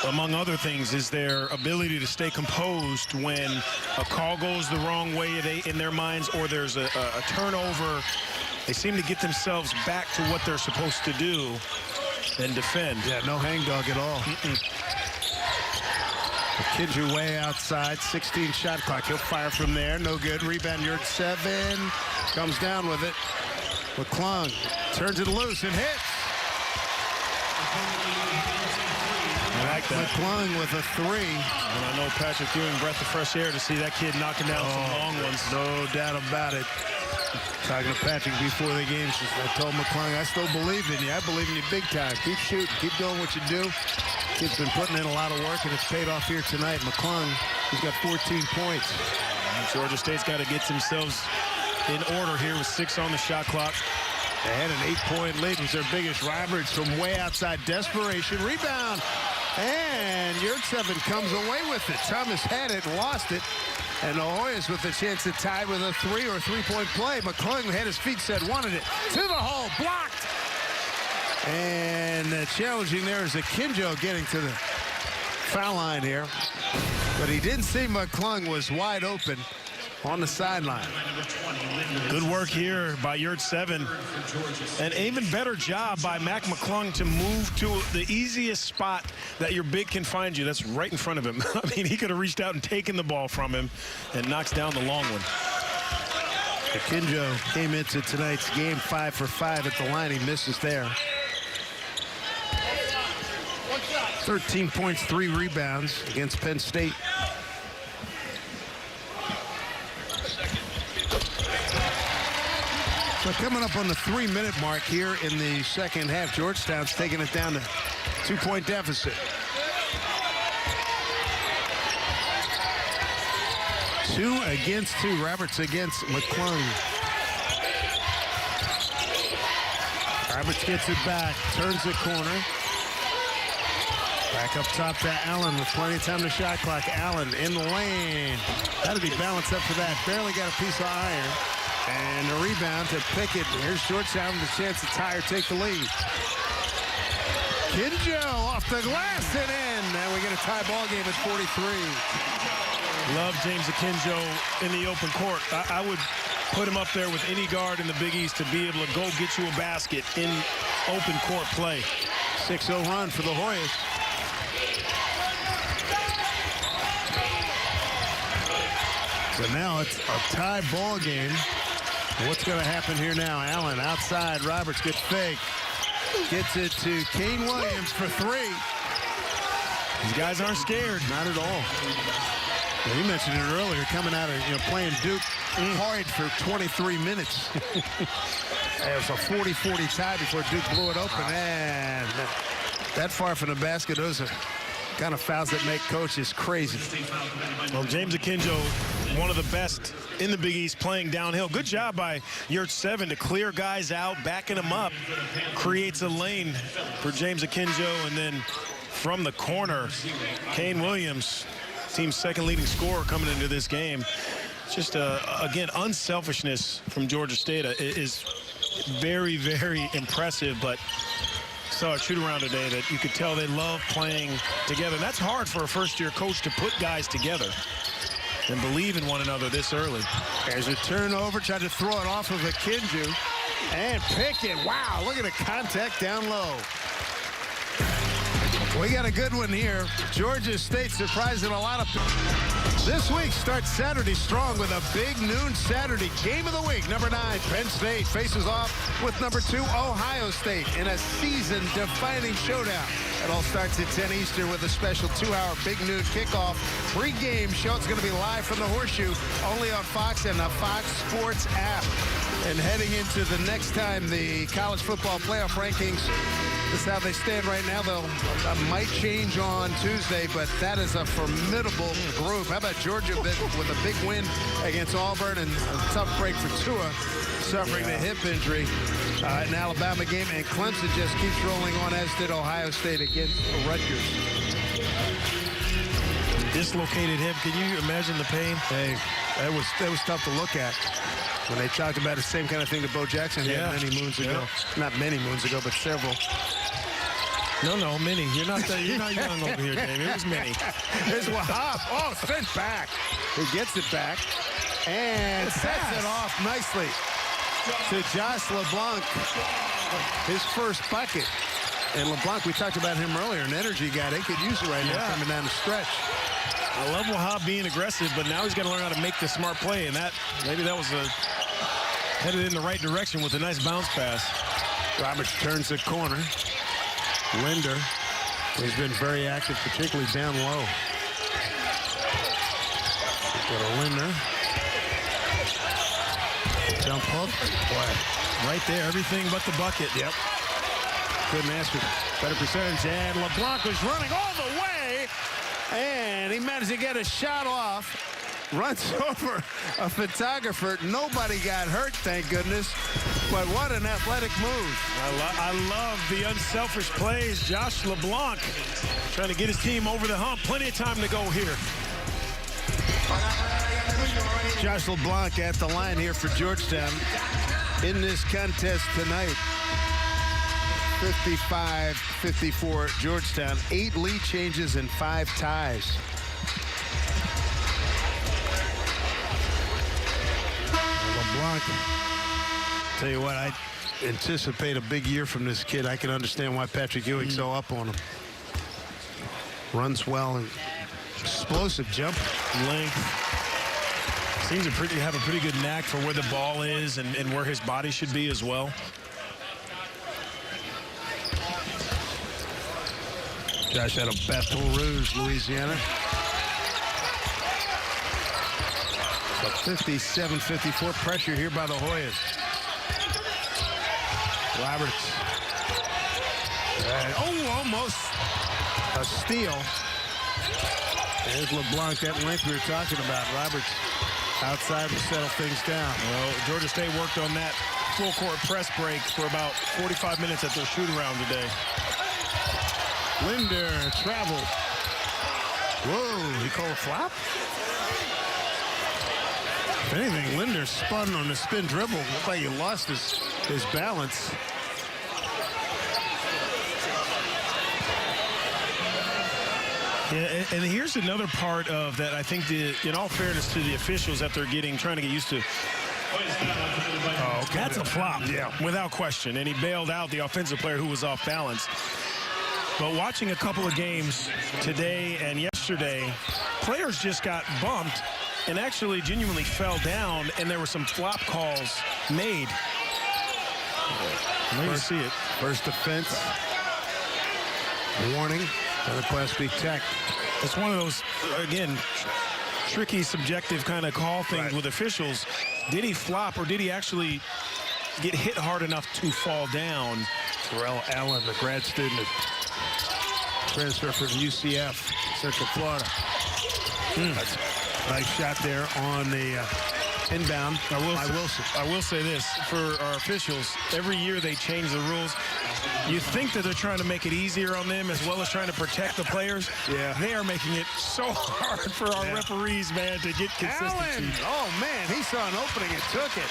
among other things, is their ability to stay composed when a call goes the wrong way in their minds, or there's a turnover. They seem to get themselves back to what they're supposed to do and defend. Yeah, no hangdog at all. Kindred way outside, 16 shot clock. He'll fire from there. No good. Rebound, Yurt 7. Comes down with it. McClung turns it loose and hits. I like that. McClung with a 3. And I know Patrick Ewing, breath of fresh air to see that kid knocking down some long ones. No doubt about it. Talking to Patrick before the game, I told McClung, I still believe in you. I believe in you big time. Keep shooting. Keep doing what you do. Kid's been putting in a lot of work, and it's paid off here tonight. McClung, he's got 14 points. Georgia State's got to get themselves in order here with 6 on the shot clock. They had an 8-point lead. It was their biggest. Roberts from way outside. Desperation. Rebound. And Yurt 7 comes away with it. Thomas had it, lost it. And the Hoyas with a chance to tie with a 3 or 3-point play. McClung had his feet set, wanted it. To the hole. Blocked. And challenging there is Akinjo getting to the foul line here. But he didn't see McClung was wide open on the sideline. Good work here by Yurt 7. An even better job by Mac McClung to move to the easiest spot that your big can find you. That's right in front of him. I mean, he could have reached out and taken the ball from him and knocks down the long one. Akinjo came into tonight's game 5 for 5 at the line. He misses there. 13 points, 3 rebounds against Penn State. So coming up on the 3-minute mark here in the second half, Georgetown's taking it down to 2-point deficit. 2 against 2. Roberts against McClung. Roberts gets it back, turns the corner. Back up top to Allen with plenty of time to shot clock. Allen in the lane. How did he balance up for that? Barely got a piece of iron. And a rebound to Pickett. Here's Georgetown with a chance to tie or take the lead. Akinjo off the glass and in. And we get a tie ball game at 43. Love James Akinjo in the open court. I would put him up there with any guard in the Big East to be able to go get you a basket in open court play. 6-0 run for the Hoyas. So now it's a tie ball game. What's going to happen here now? Allen outside. Roberts gets fake. Gets it to Kane Williams for 3. These guys aren't scared. Not at all. Well, you mentioned it earlier, coming out of playing Duke hard for 23 minutes. It was a 40-40 tie before Duke blew it open. And that far from the basket, those are kind of fouls that make coaches crazy. Well, James Akinjo, one of the best in the Big East playing downhill. Good job by Yurt 7 to clear guys out, backing them up. Creates a lane for James Akinjo, and then from the corner, Kane Williams, team's second leading scorer coming into this game. Just, again, unselfishness from Georgia State is very, very impressive, but saw a shoot around today that you could tell they love playing together. And that's hard for a first-year coach to put guys together and believe in one another this early. There's a turnover, tried to throw it off of Akinjo. And Pickett, wow, look at the contact down low. We got a good one here. Georgia State surprising a lot of people. This week starts Saturday strong with a big noon Saturday game of the week. Number 9, Penn State faces off with number 2, Ohio State in a season-defining showdown. It all starts at 10 Eastern with a special 2-hour big noon kickoff. Pre-game show. It's going to be live from the Horseshoe, only on Fox and the Fox Sports app. And heading into the next time the college football playoff rankings This is how they stand right now, though. Might change on Tuesday, but that is a formidable group. How about Georgia with a big win against Auburn and a tough break for Tua, suffering the hip injury in an Alabama game. And Clemson just keeps rolling on, as did Ohio State against Rutgers. Dislocated hip. Can you imagine the pain? Hey, that was tough to look at. When they talked about the same kind of thing that Bo Jackson had many moons ago. Not many moons ago, but several. No, many. You're not young over here, Dave. It was many. Here's Wahab. Oh, sent back. He gets it back and sets it off nicely to Josh LeBlanc. His first bucket. And LeBlanc, we talked about him earlier, an energy guy. They could use it right now coming down the stretch. I love Wahab being aggressive, but now he's got to learn how to make the smart play, and maybe that was headed in the right direction with a nice bounce pass. Roberts turns the corner. Linder, he's been very active, particularly down low. Go to Linder. Jump hook. Boy, right there, everything but the bucket. Yep. Couldn't ask for better percentage. And LeBlanc was running all the way. And he managed to get a shot off. Runs over a photographer. Nobody got hurt, thank goodness. But what an athletic move. I love the unselfish plays. Josh LeBlanc trying to get his team over the hump. Plenty of time to go here. Josh LeBlanc at the line here for Georgetown in this contest tonight. 55-54 Georgetown. 8 lead changes and 5 ties. LeBlanc, tell you what, I anticipate a big year from this kid. I can understand why Patrick Ewing's so up on him. Runs well and explosive jump. Length. Seems to have a pretty good knack for where the ball is and where his body should be as well. Josh out of Baton Rouge, Louisiana. So 57-54 pressure here by the Hoyas. Roberts. Almost a steal. There's LeBlanc, that length we were talking about. Roberts outside to settle things down. Well, Georgia State worked on that full court press break for about 45 minutes at their shoot around today. Linder traveled. Whoa, he called a flop? If anything, Linder spun on the spin dribble. Looked like he lost his balance. Yeah, and here's another part of that. I think, in all fairness to the officials that they're trying to get used to. Oh, okay. That's a flop, without question. And he bailed out the offensive player who was off balance. But watching a couple of games today and yesterday, players just got bumped and actually genuinely fell down, and there were some flop calls made. Let me see it. First offense. Warning. Another Class B tech. It's one of those, again, tricky, subjective kind of call things with officials. Did he flop, or did he actually get hit hard enough to fall down? Terrell Allen, the grad student, transfer from UCF, Central Florida. That's a nice shot there on the inbound. I will say this, for our officials, every year they change the rules. You think that they're trying to make it easier on them as well as trying to protect the players. Yeah. They are making it so hard for our referees, man, to get consistency. Allen, oh, man, he saw an opening and took it.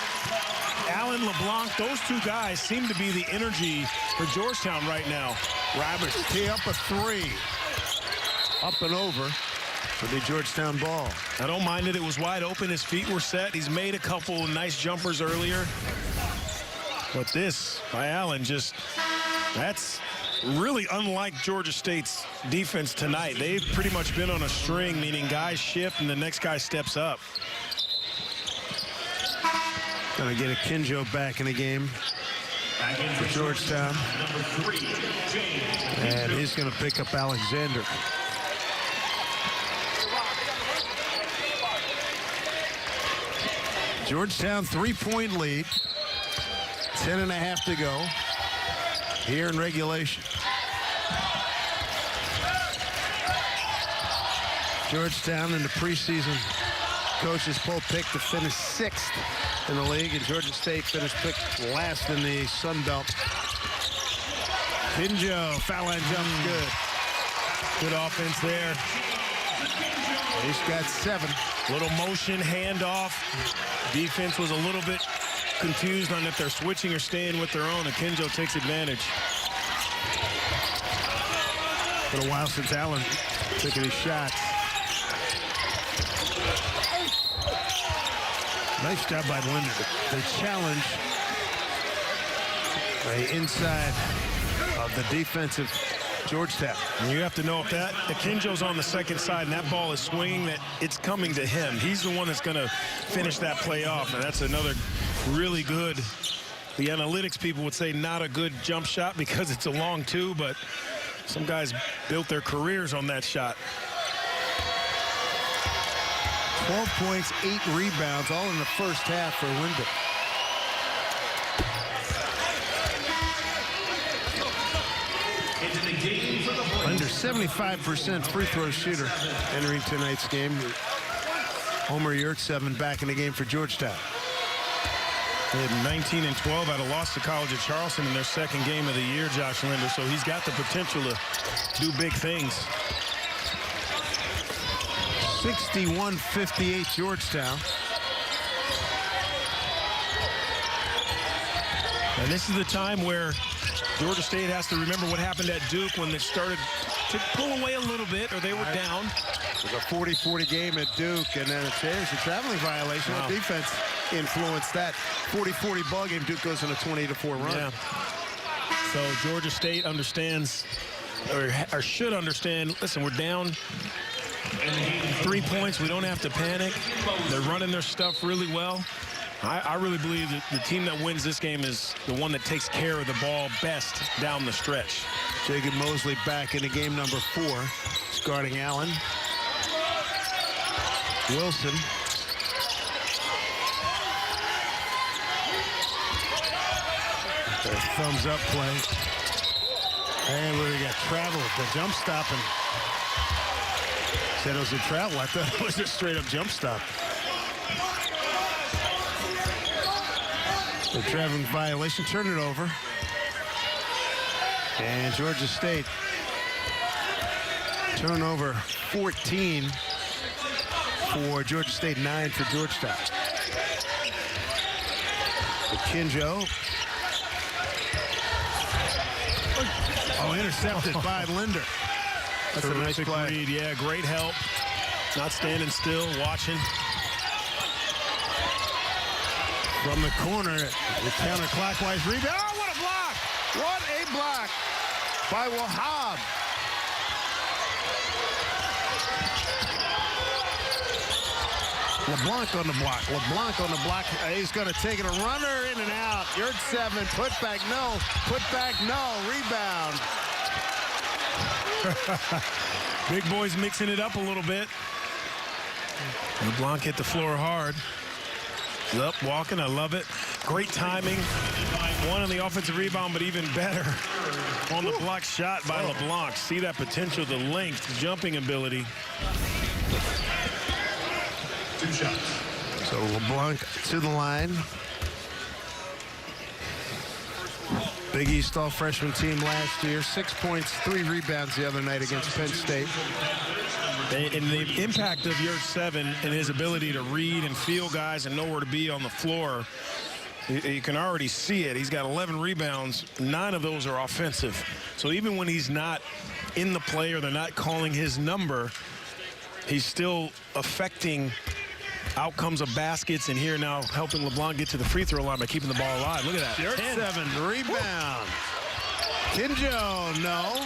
Allen, LeBlanc, those two guys seem to be the energy for Georgetown right now. Roberts tee up a 3. Up and over for the Georgetown ball. I don't mind it. It was wide open. His feet were set. He's made a couple nice jumpers earlier. But this by Allen, that's really unlike Georgia State's defense tonight. They've pretty much been on a string, meaning guys shift and the next guy steps up. Gonna get a Kinjo back in the game for Georgetown. And he's gonna pick up Alexander. Georgetown 3-point lead. 10.5 to go. here in regulation. Georgetown in the preseason coaches poll picked to finish 6th in the league, and Georgia State finished picked last in the Sun Belt. Kinjo, foul line jump, good. Good offense there. He's got 7. Little motion, handoff. Defense was a little bit confused on if they're switching or staying with their own. Akinjo takes advantage. Been a while since Allen took his shots. Nice job by Linder. The challenge inside of the defensive Georgetown. And you have to know if that Akinjo's on the second side and that ball is swinging, that it's coming to him. He's the one that's going to finish that play off, and that's another really good, the analytics people would say not a good jump shot because it's a long 2, but some guys built their careers on that shot. 12 points, 8 rebounds, all in the first half for Linder. Linder, 75% free throw shooter entering tonight's game. Homer Yurtseven back in the game for Georgetown. They had 19 and 12 out of loss to College of Charleston in their second game of the year, Josh Linder, so he's got the potential to do big things. 61-58 Georgetown. And this is the time where Georgia State has to remember what happened at Duke when they started to pull away a little bit, or they were down. It was a 40-40 game at Duke, and then there's a traveling violation. Wow. The defense influenced that 40-40 ball game. Duke goes on a 20-4 run. Yeah. So Georgia State understands, or should understand, listen, we're down 3 points. We don't have to panic. They're running their stuff really well. I really believe that the team that wins this game is the one that takes care of the ball best down the stretch. Jacob Mosley back into game number 4. He's guarding Allen. Wilson. Their thumbs up play. And we got travel. The jump stop. And said it was a travel. I thought it was a straight up jump stop. The traveling violation, turn it over. And Georgia State, turnover 14 for Georgia State, 9 for Georgetown. Akinjo. Oh, intercepted by Linder. That's a nice play. Read. Yeah, great help. Not standing still, watching. From the corner, the counterclockwise rebound. Oh, what a block! What a block by Wahab. LeBlanc on the block. LeBlanc on the block. He's going to take it. A runner in and out. Yurtseven. Put back, no. Put back, no. Rebound. Big boys mixing it up a little bit. LeBlanc hit the floor hard. He's up, walking. I love it. Great timing. One on the offensive rebound, but even better on the block shot by LeBlanc. See that potential, the length, jumping ability. 2 shots. So LeBlanc to the line. Big East all-freshman team last year. 6 points, 3 rebounds the other night against Penn State. And the impact of Yurtseven and his ability to read and feel guys and know where to be on the floor, you can already see it. He's got 11 rebounds. 9 of those are offensive. So even when he's not in the play or they're not calling his number, he's still affecting outcomes of baskets, and here now helping LeBlanc get to the free throw line by keeping the ball alive. Look at that. Yurtseven, rebound. Kinjo, no.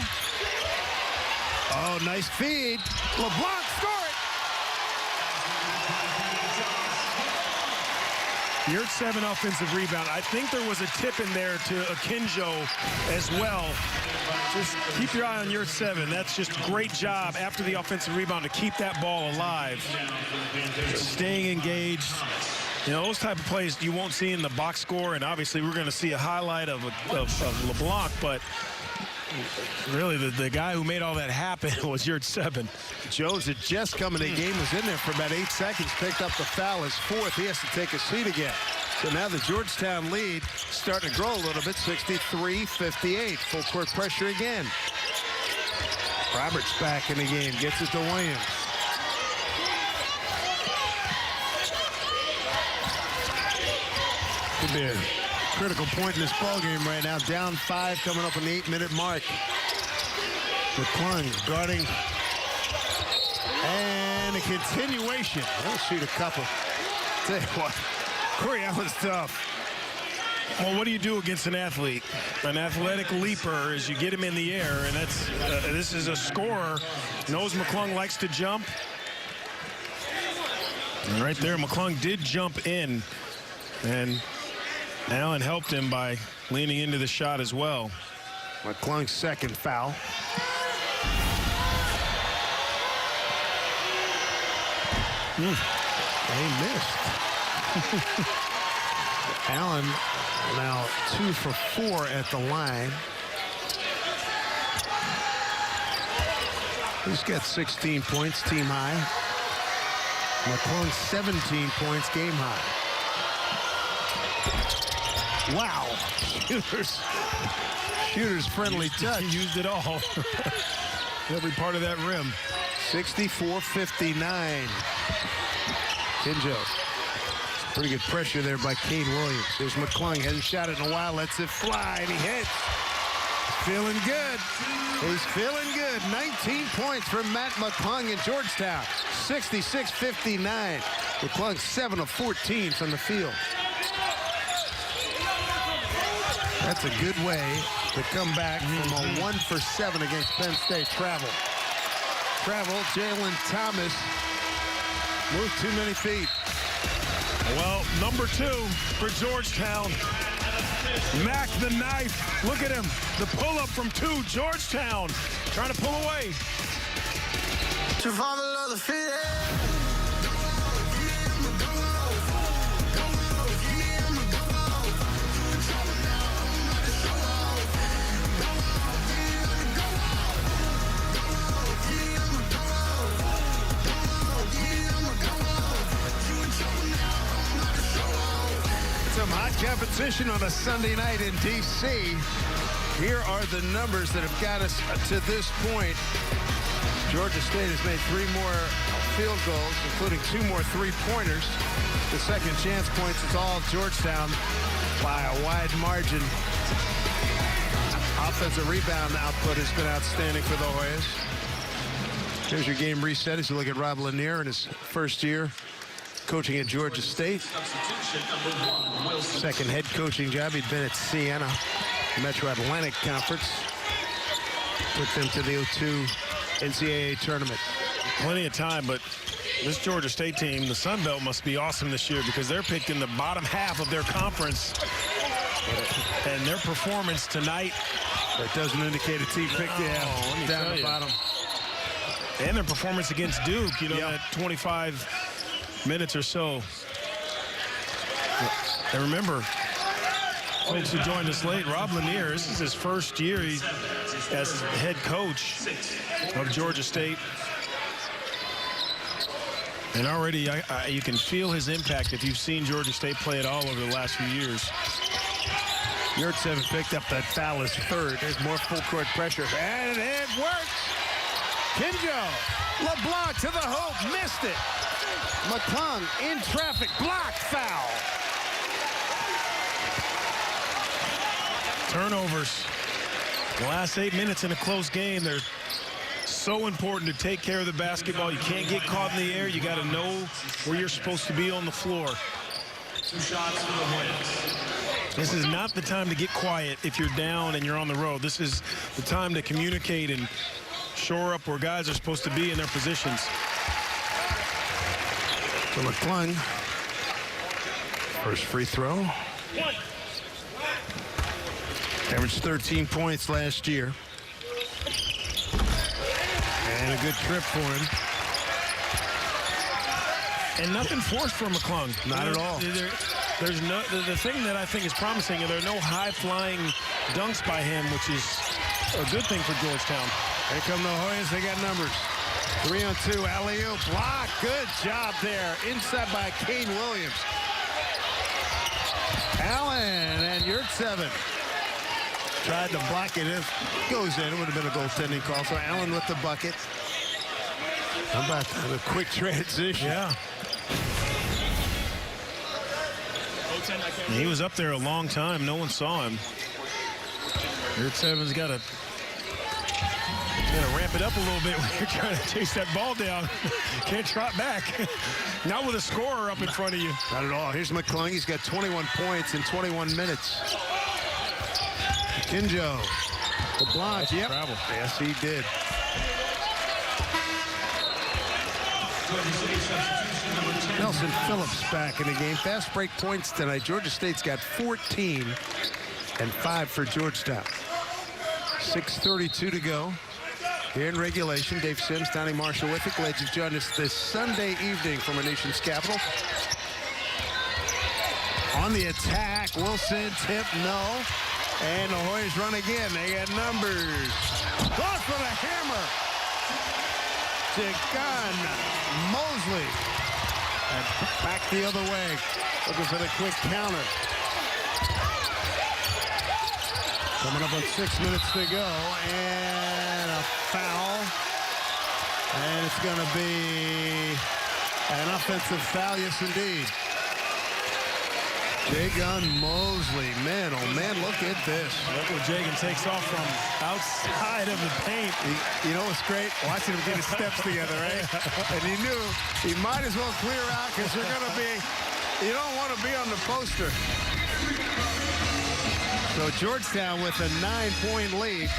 Oh, nice feed. LeBlanc, score it. Yurtseven offensive rebound. I think there was a tip in there to Akinjo as well. Just keep your eye on Yurtseven. That's just a great job after the offensive rebound to keep that ball alive. Staying engaged. You know, those type of plays you won't see in the box score, and obviously we're going to see a highlight of LeBlanc, but really the guy who made all that happen was Yurt 7. Jones had just come in the game, was in there for about 8 seconds, picked up the foul, his fourth. He has to take a seat again. So now the Georgetown lead starting to grow a little bit, 63-58. Full court pressure again. Roberts back in the game, gets it to Williams. Could be a critical point in this ballgame right now. Down 5 coming up on the 8-minute mark. McClung guarding. And a continuation. They'll shoot a couple. Tell you what, Corey Allen's tough. Well, what do you do against an athlete? An athletic leaper is you get him in the air, and that's this is a scorer. Knows McClung likes to jump. And right there, McClung did jump in, and Allen helped him by leaning into the shot as well. McClung's second foul. They missed. Allen now 2 for 4 at the line. He's got 16 points, team high. McClung 17 points, game high. Wow. Shooter's friendly touch. He used it all. Every part of that rim. 64-59. Kinjo. Pretty good pressure there by Kane Williams. There's McClung. Hasn't shot it in a while. Lets it fly, and he hits. Feeling good. He's feeling good. 19 points from Matt McClung in Georgetown. 66-59. McClung 7 of 14 from the field. That's a good way to come back from a 1 for 7 against Penn State. Travel, Jalen Thomas moved too many feet. Well, number 2 for Georgetown. Mac the knife. Look at him. The pull-up from 2. Georgetown trying to pull away. Survival of the fittest. Some hot competition on a Sunday night in D.C. Here are the numbers that have got us to this point. Georgia State has made 3 more field goals, including 2 more three-pointers. The second chance points, it's all Georgetown by a wide margin. Offensive rebound output has been outstanding for the Hoyas. Here's your game reset as you look at Rob Lanier in his first year coaching at Georgia State. Second head coaching job. He'd been at Siena, Metro Atlantic Conference. Put them to the 02 NCAA tournament. Plenty of time, but this Georgia State team, the Sun Belt, must be awesome this year because they're picked in the bottom half of their conference. And their performance tonight, that doesn't indicate a team picked down the bottom. And their performance against Duke, you know, that 25 minutes or so. And remember, folks who joined us late, Rob Lanier, this is his first year as head coach of Georgia State. And already you can feel his impact if you've seen Georgia State play at all over the last few years. Yurt 7 picked up that foul, his third. There's more full court pressure. And it works. Kinjo, LeBlanc to the hoop, missed it. McClung in traffic, block, foul. Turnovers. The last 8 minutes in a close game, they're so important to take care of the basketball. You can't get caught in the air. You got to know where you're supposed to be on the floor. 2 shots for the Hoyas. This is not the time to get quiet if you're down and you're on the road. This is the time to communicate and shore up where guys are supposed to be in their positions. So McClung, first free throw. Averaged 13 points last year. And a good trip for him. And nothing forced from McClung. Not at all. There's no, the thing that I think is promising, there are no high-flying dunks by him, which is a good thing for Georgetown. Here come the Hoyas. They got numbers. 3-on-2, alley-oop, block. Good job there. Inside by Kane Williams. Allen and Yurtseven tried to block it. If it goes in, it would have been a goaltending call. So Allen with the bucket. How about that? A quick transition. Yeah. He was up there a long time. No one saw him. Yurtseven's got to ramp it up a little bit when you're trying to chase that ball down. Can't trot back. Not with a scorer up in front of you. Not at all. Here's McClung. He's got 21 points in 21 minutes. Kinjo. The block. Yep. Travel. Yes, he did. Nelson Phillips back in the game. Fast break points tonight. Georgia State's got 14 and 5 for Georgetown. 6:32 to go. Here in regulation, Dave Sims, Donnie Marshall with it. Glad you've joined us this Sunday evening from our nation's capital. On the attack, Wilson, tip, no. And the Hoyas run again. They got numbers. Goes for the hammer. To Gunn, Mosley. And back the other way. Looking for the quick counter. Coming up on 6 minutes to go. And a foul. And it's going to be an offensive foul, yes, indeed. Jagan Mosley. Man, oh, man, look at this. Look what Jagan takes off from outside of the paint. You know what's great? Watching him get his steps together, right? And he knew he might as well clear out because you're going to be, you don't want to be on the poster. So Georgetown with a 9-point lead.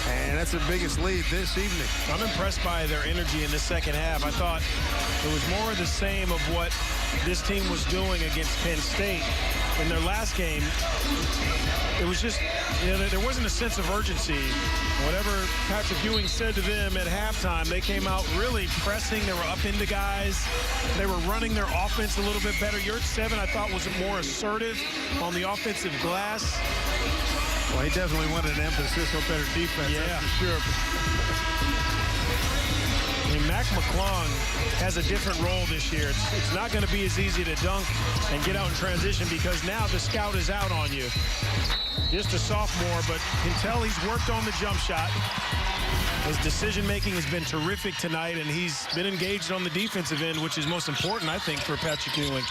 And that's the biggest lead this evening. I'm impressed by their energy in the second half. I thought it was more of the same of what this team was doing against Penn State in their last game. It was just, there wasn't a sense of urgency. Whatever Patrick Ewing said to them at halftime, they came out really pressing. They were up into guys. They were running their offense a little bit better. Yurtseven, I thought, was more assertive on the offensive glass. Well, he definitely wanted an emphasis on better defense, that's for sure. I mean, Mac McClung has a different role this year. It's not going to be as easy to dunk and get out in transition because now the scout is out on you. Just a sophomore, but can tell he's worked on the jump shot. His decision-making has been terrific tonight, and he's been engaged on the defensive end, which is most important, I think, for Patrick Ewing.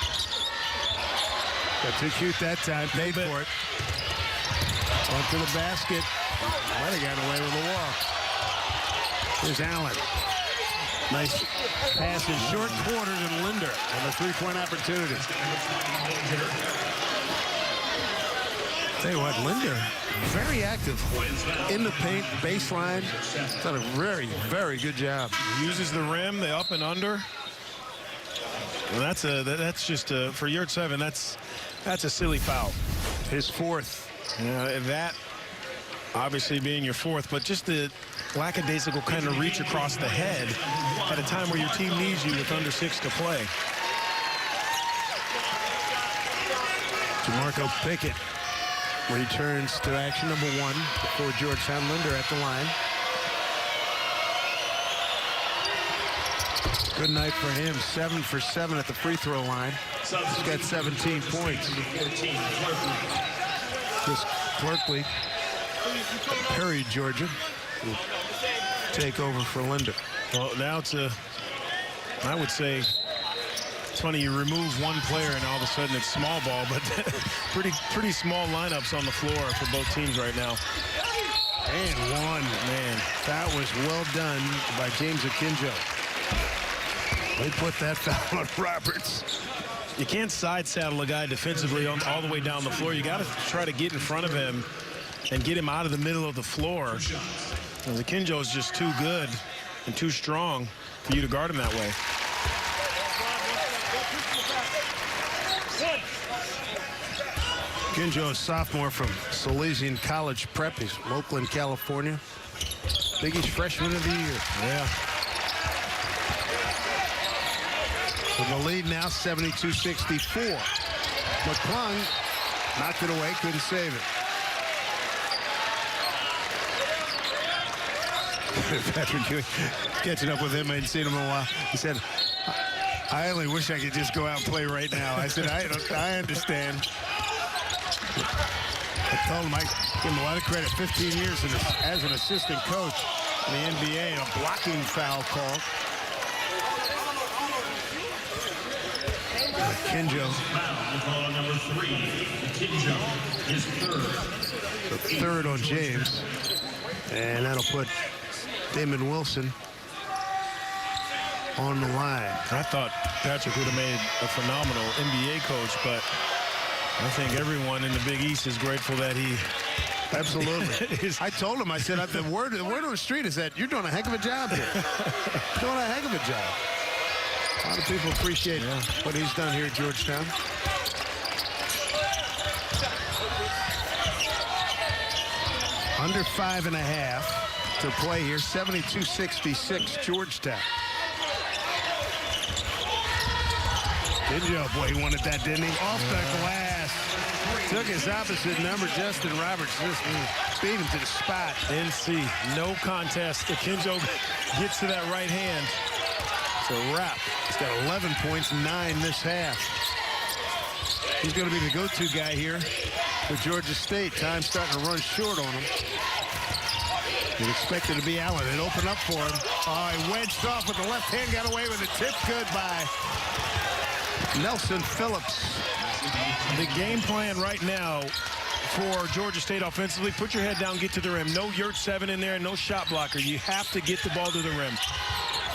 Got too cute that time. Paid for it. Went to the basket. Might have gotten away with the walk. Here's Allen. Nice pass in short quarters and Linder on the three-point opportunity. Tell you what, Linder, very active in the paint, baseline. Done a very, very good job. Uses the rim, the up and under. Well, that's just for Yurtseven. That's a silly foul. His fourth. That obviously being your fourth, but just the lackadaisical kind of reach across the head at a time where your team needs you with under 6 to play. DeMarco Pickett returns to action, number 1 for Georgetown. Linder at the line. Good night for him. 7 for 7 at the free throw line. He's got 17 points. Chris Clerkley, Perry, Georgia, will take over for Linder. Well, now I would say, it's funny, you remove one player and all of a sudden it's small ball, but pretty small lineups on the floor for both teams right now. And one. Man, that was well done by James Akinjo. They put that foul on Roberts. You can't side saddle a guy defensively all the way down the floor. You got to try to get in front of him and get him out of the middle of the floor. The Akinjo is just too good and too strong for you to guard him that way. Akinjo, a sophomore from Salesian College Prep. He's from Oakland, California. Biggest freshman of the year. Yeah. With the lead now, 72-64. McClung knocked it away, couldn't save it. Patrick Ewing, catching up with him, I hadn't seen him in a while. He said, I only wish I could just go out and play right now. I said, I understand. I told him I give him a lot of credit. 15 years as an assistant coach in the NBA, and a blocking foul call. Kinjo. Number 3, Kinjo, his third. The third on James. And that'll put Damon Wilson on the line. I thought Patrick would have made a phenomenal NBA coach, but I think everyone in the Big East is grateful that he... Absolutely. I told him, I said, the word on the street is that you're doing a heck of a job here. Doing a heck of a job. A lot of people appreciate what he's done here at Georgetown. Under 5.5 to play here. 72-66 Georgetown. Kinjo, boy, he wanted that, didn't he? Off the glass. Took his opposite number, Justin Roberts. Just beat him to the spot. NC, no contest. Kinjo gets to that right hand. It's a wrap. He's got 11 points, 9 this half. He's going to be the go-to guy here for Georgia State. Time's starting to run short on him. You'd expect it to be Allen. It opened up for him. Oh, he wedged off with the left hand, got away with it. Tip good by Nelson Phillips. The game plan right now for Georgia State offensively, put your head down, get to the rim. No Yurt 7 in there, no shot blocker. You have to get the ball to the rim.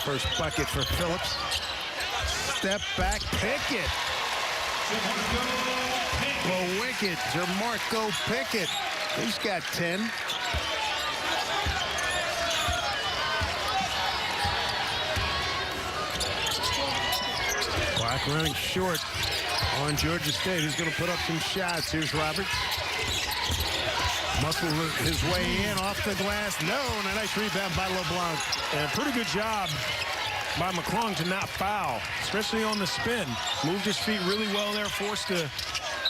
First bucket for Phillips. Step back, Pickett. Well, wicked, Jamarco Pickett. He's got 10. Clock running short on Georgia State. Who's going to put up some shots? Here's Roberts. Muscle his way in off the glass. No, and a nice rebound by LeBlanc. And a pretty good job by McClung to not foul, especially on the spin. Moved his feet really well there, forced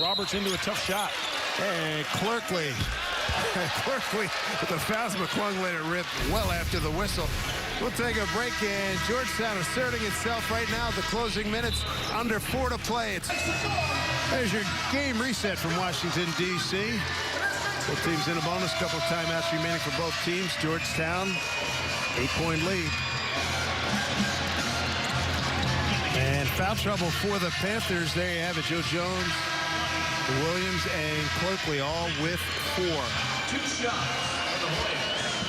Roberts into a tough shot. And Clerkley with the fouls. McClung let it rip well after the whistle. We'll take a break, and Georgetown asserting itself right now. The closing minutes, under 4 to play. There's your game reset from Washington, D.C. Both teams in a bonus. Couple of timeouts remaining for both teams. Georgetown, 8-point lead. And foul trouble for the Panthers. There you have it. Joe Jones, Williams, and Clerkley all with 4. 2 shots.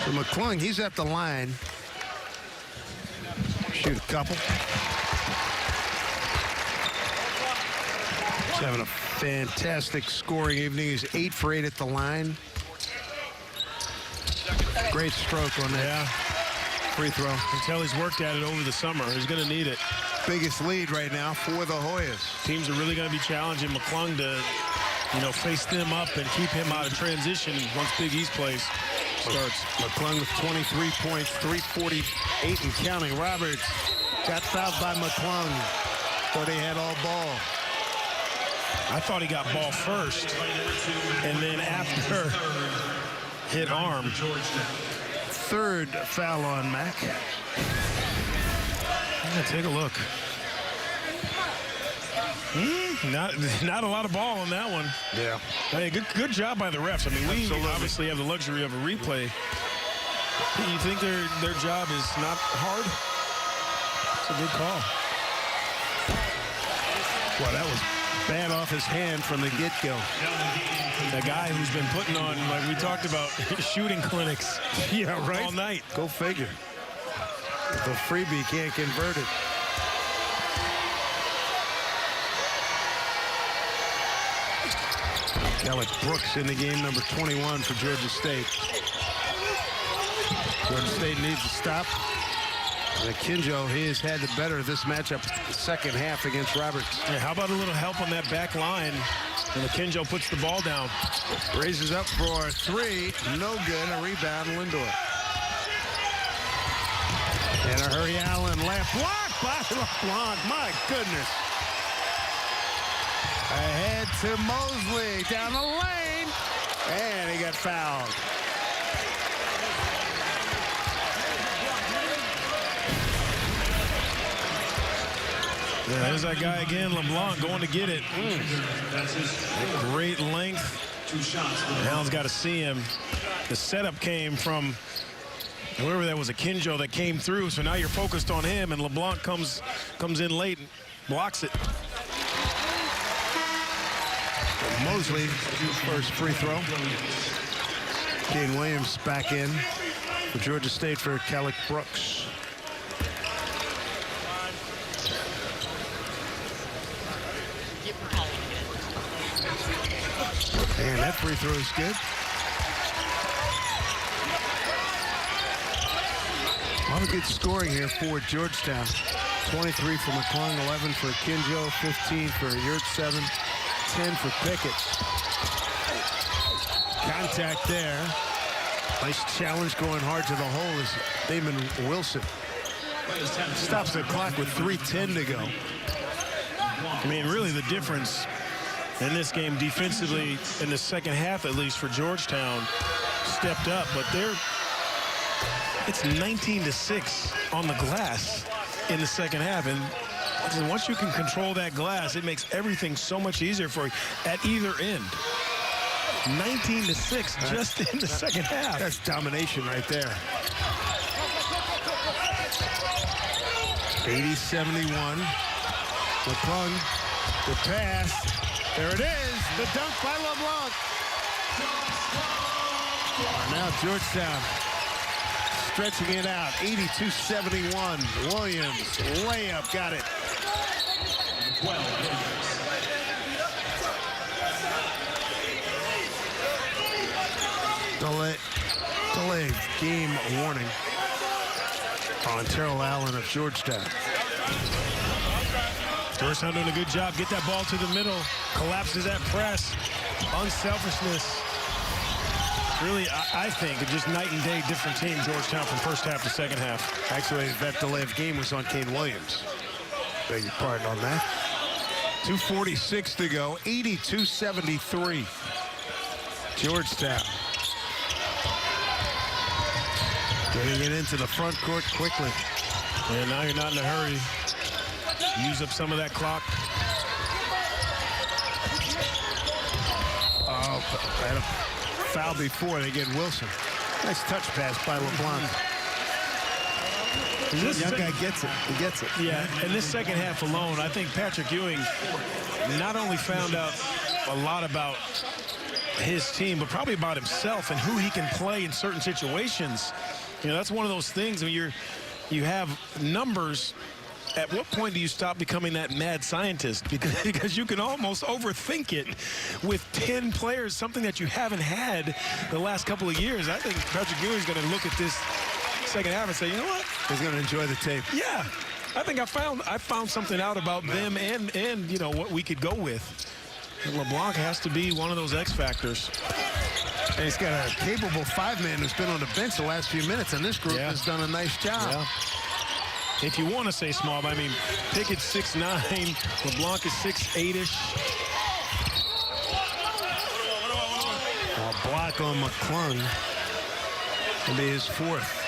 So McClung, he's at the line. Shoot a couple. He's having a fantastic scoring evening. He's 8 for 8 at the line. Great stroke on that free throw. You can tell he's worked at it over the summer. He's going to need it. Biggest lead right now for the Hoyas. Teams are really going to be challenging McClung to, face them up and keep him out of transition once Big East plays starts. McClung with 23 points, 3:48 and counting. Roberts got fouled by McClung. Thought he had all ball. I thought he got ball first, and then after hit arm. Third foul on Mac. Take a look. Not a lot of ball on that one. Yeah. Hey, good job by the refs. I mean, we obviously have the luxury of a replay. You think their job is not hard? It's a good call. Well, that was bad off his hand from the get-go. The guy who's been putting on, like we talked about, shooting clinics all night. Go figure. The freebie can't convert it. Alec Brooks in the game, number 21 for Georgia State. Georgia State needs to stop. And Kinjo, he has had the better of this matchup the second half against Roberts. Hey, how about a little help on that back line? And Kinjo puts the ball down. Raises up for 3. No good. A rebound, Lindor. And a hurry Allen left block by LeBlanc. My goodness. Ahead to Mosley. Down the lane. And he got fouled. Yeah, there's that guy again, LeBlanc, going to get it. Great length. Allen's got to see him. The setup came from whoever that was, a Kinjo that came through. So now you're focused on him, and LeBlanc comes in late and blocks it. Mosley, first free throw. Kane Williams back in for Georgia State for Calic Brooks. And that free throw is good. A lot of good scoring here for Georgetown. 23 for McClung, 11 for Kinjo, 15 for Yurt-7, 10 for Pickett. Contact there. Nice challenge going hard to the hole is Damon Wilson. Stops the clock with 3:10 to go. I mean, really the difference in this game defensively in the second half, at least for Georgetown, stepped up, but it's 19-6 on the glass in the second half. And once you can control that glass, it makes everything so much easier for you at either end. 19-6 just in the second half. That's domination right there. 80-71. McClung, the pass. There it is, the dunk by LeBlanc. Now Georgetown stretching it out, 82-71. Williams, layup, got it. Delay game warning on Terrell Allen of Georgetown. Georgetown doing a good job. Get that ball to the middle. Collapses that press. Unselfishness. Really, I think, just night and day different team, Georgetown, from first half to second half. Actually, that delay of game was on Kane Williams. Beg your pardon on that. 2:46 to go. 82-73. Georgetown. Getting it into the front court quickly. And now you're not in a hurry. Use up some of that clock. Oh, had a foul before they get Wilson. Nice touch pass by LeBlanc. This young guy gets it. He gets it. Yeah, in this second half alone, I think Patrick Ewing not only found out a lot about his team, but probably about himself and who he can play in certain situations. You know, that's one of those things when you have numbers. At what point do you stop becoming that mad scientist? Because you can almost overthink it with 10 players, something that you haven't had the last couple of years. I think Patrick Ewing's going to look at this second half and say, you know what? He's going to enjoy the tape. Yeah. I think I found something out about them and you know, what we could go with. And LeBlanc has to be one of those X factors. And he's got a capable five-man who's been on the bench the last few minutes, and this group has done a nice job. Yeah. If you want to say small, but I mean, Pickett's 6'9", LeBlanc is 6'8"-ish. A block on McClung. It'll be his fourth.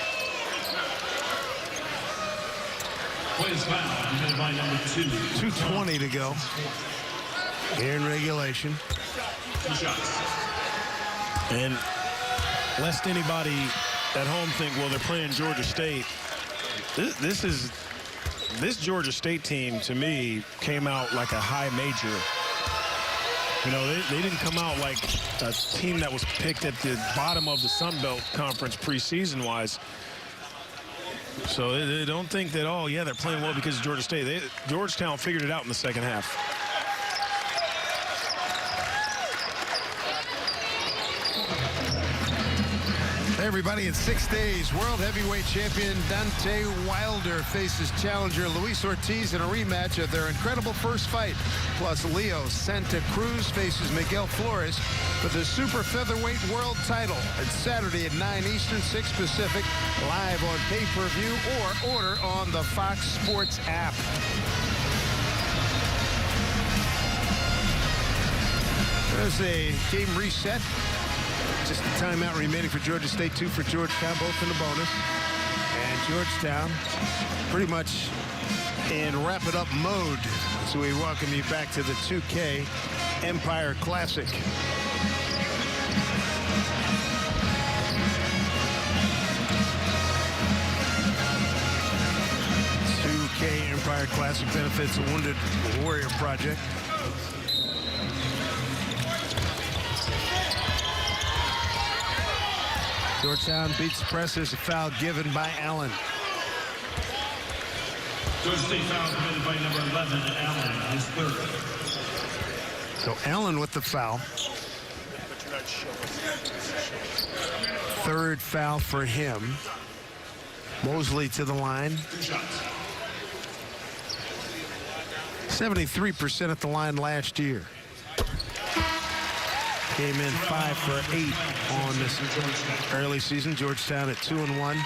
Plays foul, committed by number 2. 2:20 to go here in regulation. 2 shots. And lest anybody at home think, well, they're playing Georgia State. This Georgia State team, to me, came out like a high major. You know, they didn't come out like a team that was picked at the bottom of the Sun Belt Conference preseason-wise. So they don't think that, oh, yeah, they're playing well because of Georgia State. Georgetown figured it out in the second half. Hey everybody, in 6 days, world heavyweight champion Deontay Wilder faces challenger Luis Ortiz in a rematch of their incredible first fight. Plus, Leo Santa Cruz faces Miguel Flores for the super featherweight world title. It's Saturday at 9 Eastern, 6 Pacific, live on pay-per-view or order on the Fox Sports app. There's a game reset. Just a timeout remaining for Georgia State, 2 for Georgetown, both in the bonus. And Georgetown pretty much in wrap-it-up mode. So we welcome you back to the 2K Empire Classic. 2K Empire Classic benefits the Wounded Warrior Project. Georgetown beats the press. There's a foul given by Allen. Georgia State foul committed by number 11, Allen, his third. So Allen with the foul. Third foul for him. Mosley to the line. 73% at the line last year. Came in 5 for 8 on this early season. Georgetown at 2-1.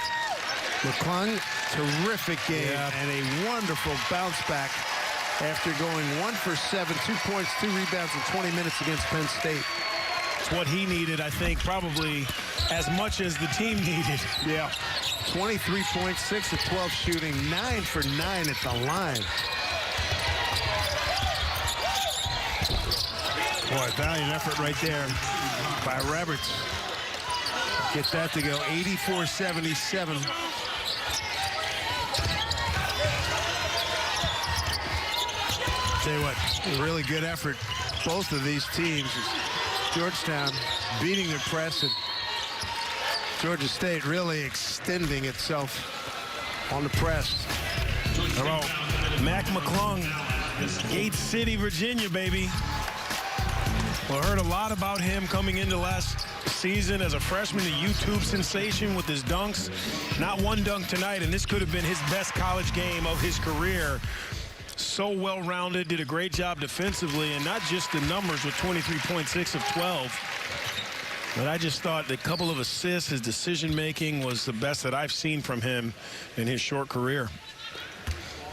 McClung, terrific game and a wonderful bounce back after going 1 for 7, 2 points, 2 rebounds in 20 minutes against Penn State. It's what he needed, I think, probably as much as the team needed. Yeah. 23 points, 6 of 12 shooting, 9 for 9 at the line. Boy, valiant effort right there by Roberts. Get that to go 84-77. Tell you what, really good effort. Both of these teams. Georgetown beating the press and Georgia State really extending itself on the press. Hello, Mac McClung, Gate City, Virginia, baby. Well, I heard a lot about him coming into last season as a freshman, a YouTube sensation with his dunks. Not one dunk tonight, and this could have been his best college game of his career. So well-rounded, did a great job defensively, and not just the numbers with 23.6 of 12. But I just thought the couple of assists, his decision-making was the best that I've seen from him in his short career.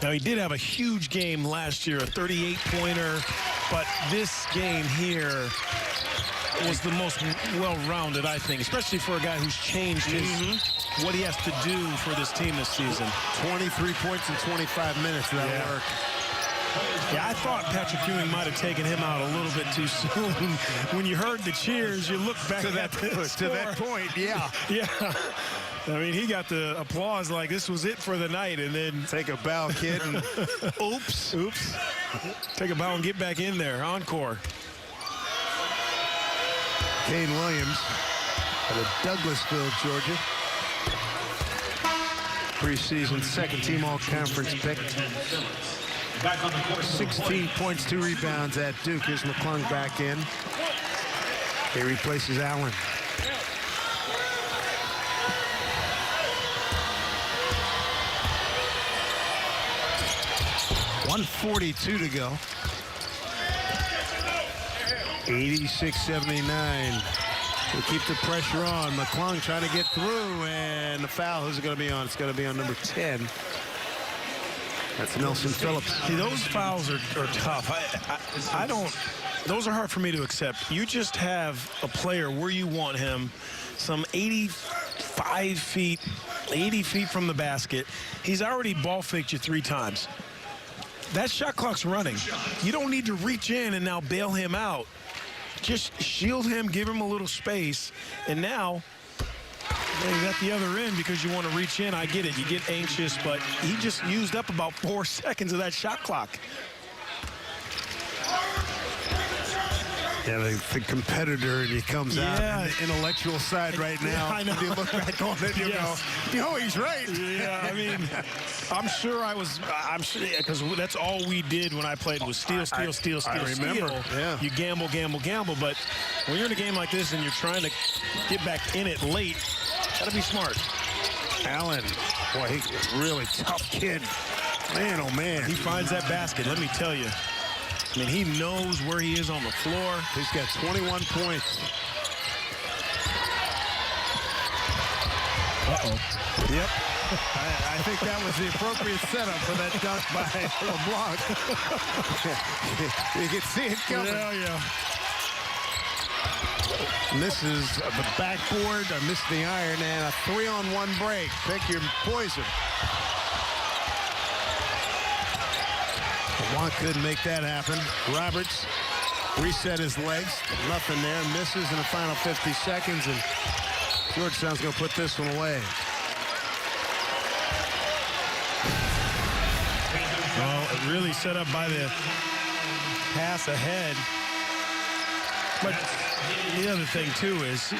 Now, he did have a huge game last year, a 38-pointer, but this game here was the most well-rounded, I think, especially for a guy who's changed his, what he has to do for this team this season. 23 points in 25 minutes, that'll work. Yeah, I thought Patrick Ewing might have taken him out a little bit too soon. When you heard the cheers, you look back to that point, yeah. Yeah. I mean, he got the applause like this was it for the night, and then take a bow, kid, and oops. Take a bow and get back in there. Encore. Kane Williams out of Douglasville, Georgia. Preseason second-team all-conference pick. 16 points, 2 rebounds at Duke. Here's McClung back in. He replaces Allen. .142 to go. 86-79. They keep the pressure on. McClung trying to get through, and the foul, who's it going to be on? It's going to be on number 10. That's Nelson Phillips. See, those fouls are tough. I don't, those are hard for me to accept. You just have a player where you want him, some 85 feet, 80 feet from the basket. He's already ball faked you 3 times. That shot clock's running. You don't need to reach in and now bail him out. Just shield him, give him a little space, and now he's at the other end because you want to reach in. I get it. You get anxious, but he just used up about 4 seconds of that shot clock. Yeah, the competitor, and he comes out on the intellectual side right now. I know. You look back on it, you go, he's right. Yeah, I mean, I'm sure, because that's all we did when I played was steal. I remember. Yeah. You gamble. But when you're in a game like this and you're trying to get back in it late, Gotta be smart. Allen, boy, he's a really tough kid. Man, oh man. He finds that basket, let me tell you. I mean, he knows where he is on the floor. He's got 21 points. Uh-oh. Yep. I think that was the appropriate setup for that dunk by LeBlanc. You can see it coming. Yeah. Misses the backboard, or missed the iron, and a 3-on-1 break. Pick your poison. LeBlanc couldn't make that happen. Roberts reset his legs. Nothing there. Misses in the final 50 seconds, and Georgetown's going to put this one away. Well, it really set up by the pass ahead. But the other thing, too, is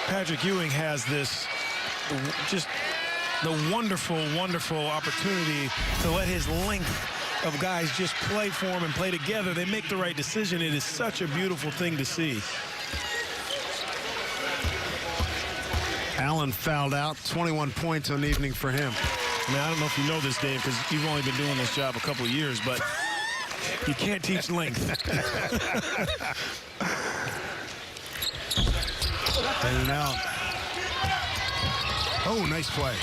Patrick Ewing has this just the wonderful, wonderful opportunity to let his length of guys just play for him and play together. They make the right decision. It is such a beautiful thing to see. Allen fouled out. 21 points on the evening for him. I mean, I don't know if you know this, Dave, because you've only been doing this job a couple of years, but you can't teach length. And out. Oh, nice play.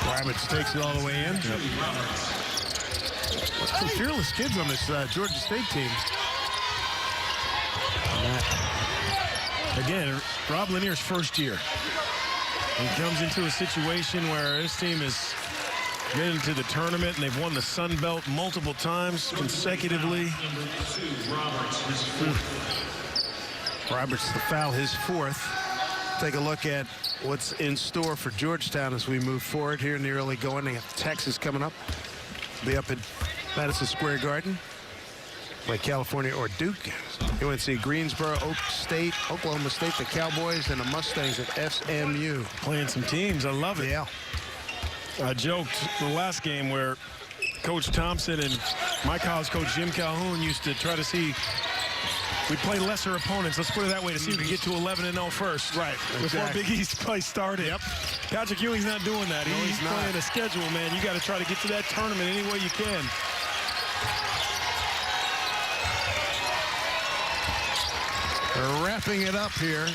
Roberts takes it all the way in. Some fearless kids on this Georgia State team. Again, Rob Lanier's first year. He comes into a situation where his team is getting to the tournament, and they've won the Sun Belt multiple times consecutively. Roberts to foul his fourth. Take a look at what's in store for Georgetown as we move forward here in the early going. They have Texas coming up. Be up at Madison Square Garden. Like California or Duke. UNC Greensboro, Oak State, Oklahoma State, the Cowboys, and the Mustangs at SMU. Playing some teams. I love it. Yeah. I joked the last game where Coach Thompson and my college coach Jim Calhoun used to try to see we'd play lesser opponents, let's put it that way, to see if we could get to 11-0 first. Right. Before Big East play started. Yep. Patrick Ewing's not doing that. No, he's playing a schedule, man. You got to try to get to that tournament any way you can. We're wrapping it up here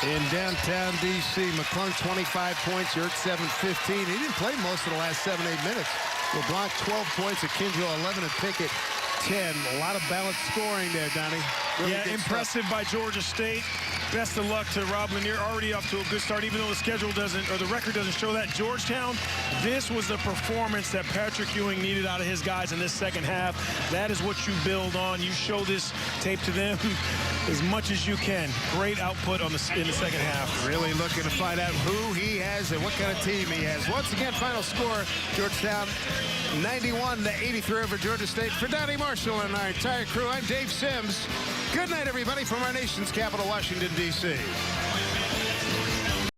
in downtown D.C. McClung, 25 points. Yurt, 7-15. He didn't play most of the last 7-8 minutes. LeBlanc, 12 points. Akinjo, 11. And Pickett, 10. A lot of balanced scoring there, Donnie. Really yeah, impressive by Georgia State. Best of luck to Rob Lanier. Already off to a good start, even though the schedule doesn't, or the record doesn't show that. Georgetown, this was the performance that Patrick Ewing needed out of his guys in this second half. That is what you build on. You show this tape to them as much as you can. Great output in the second half. Really looking to find out who he has and what kind of team he has. Once again, final score, Georgetown 91-83 over Georgia State. For Donnie Marshall and our entire crew, I'm Dave Sims. Good night, everybody, from our nation's capital, Washington, D.C.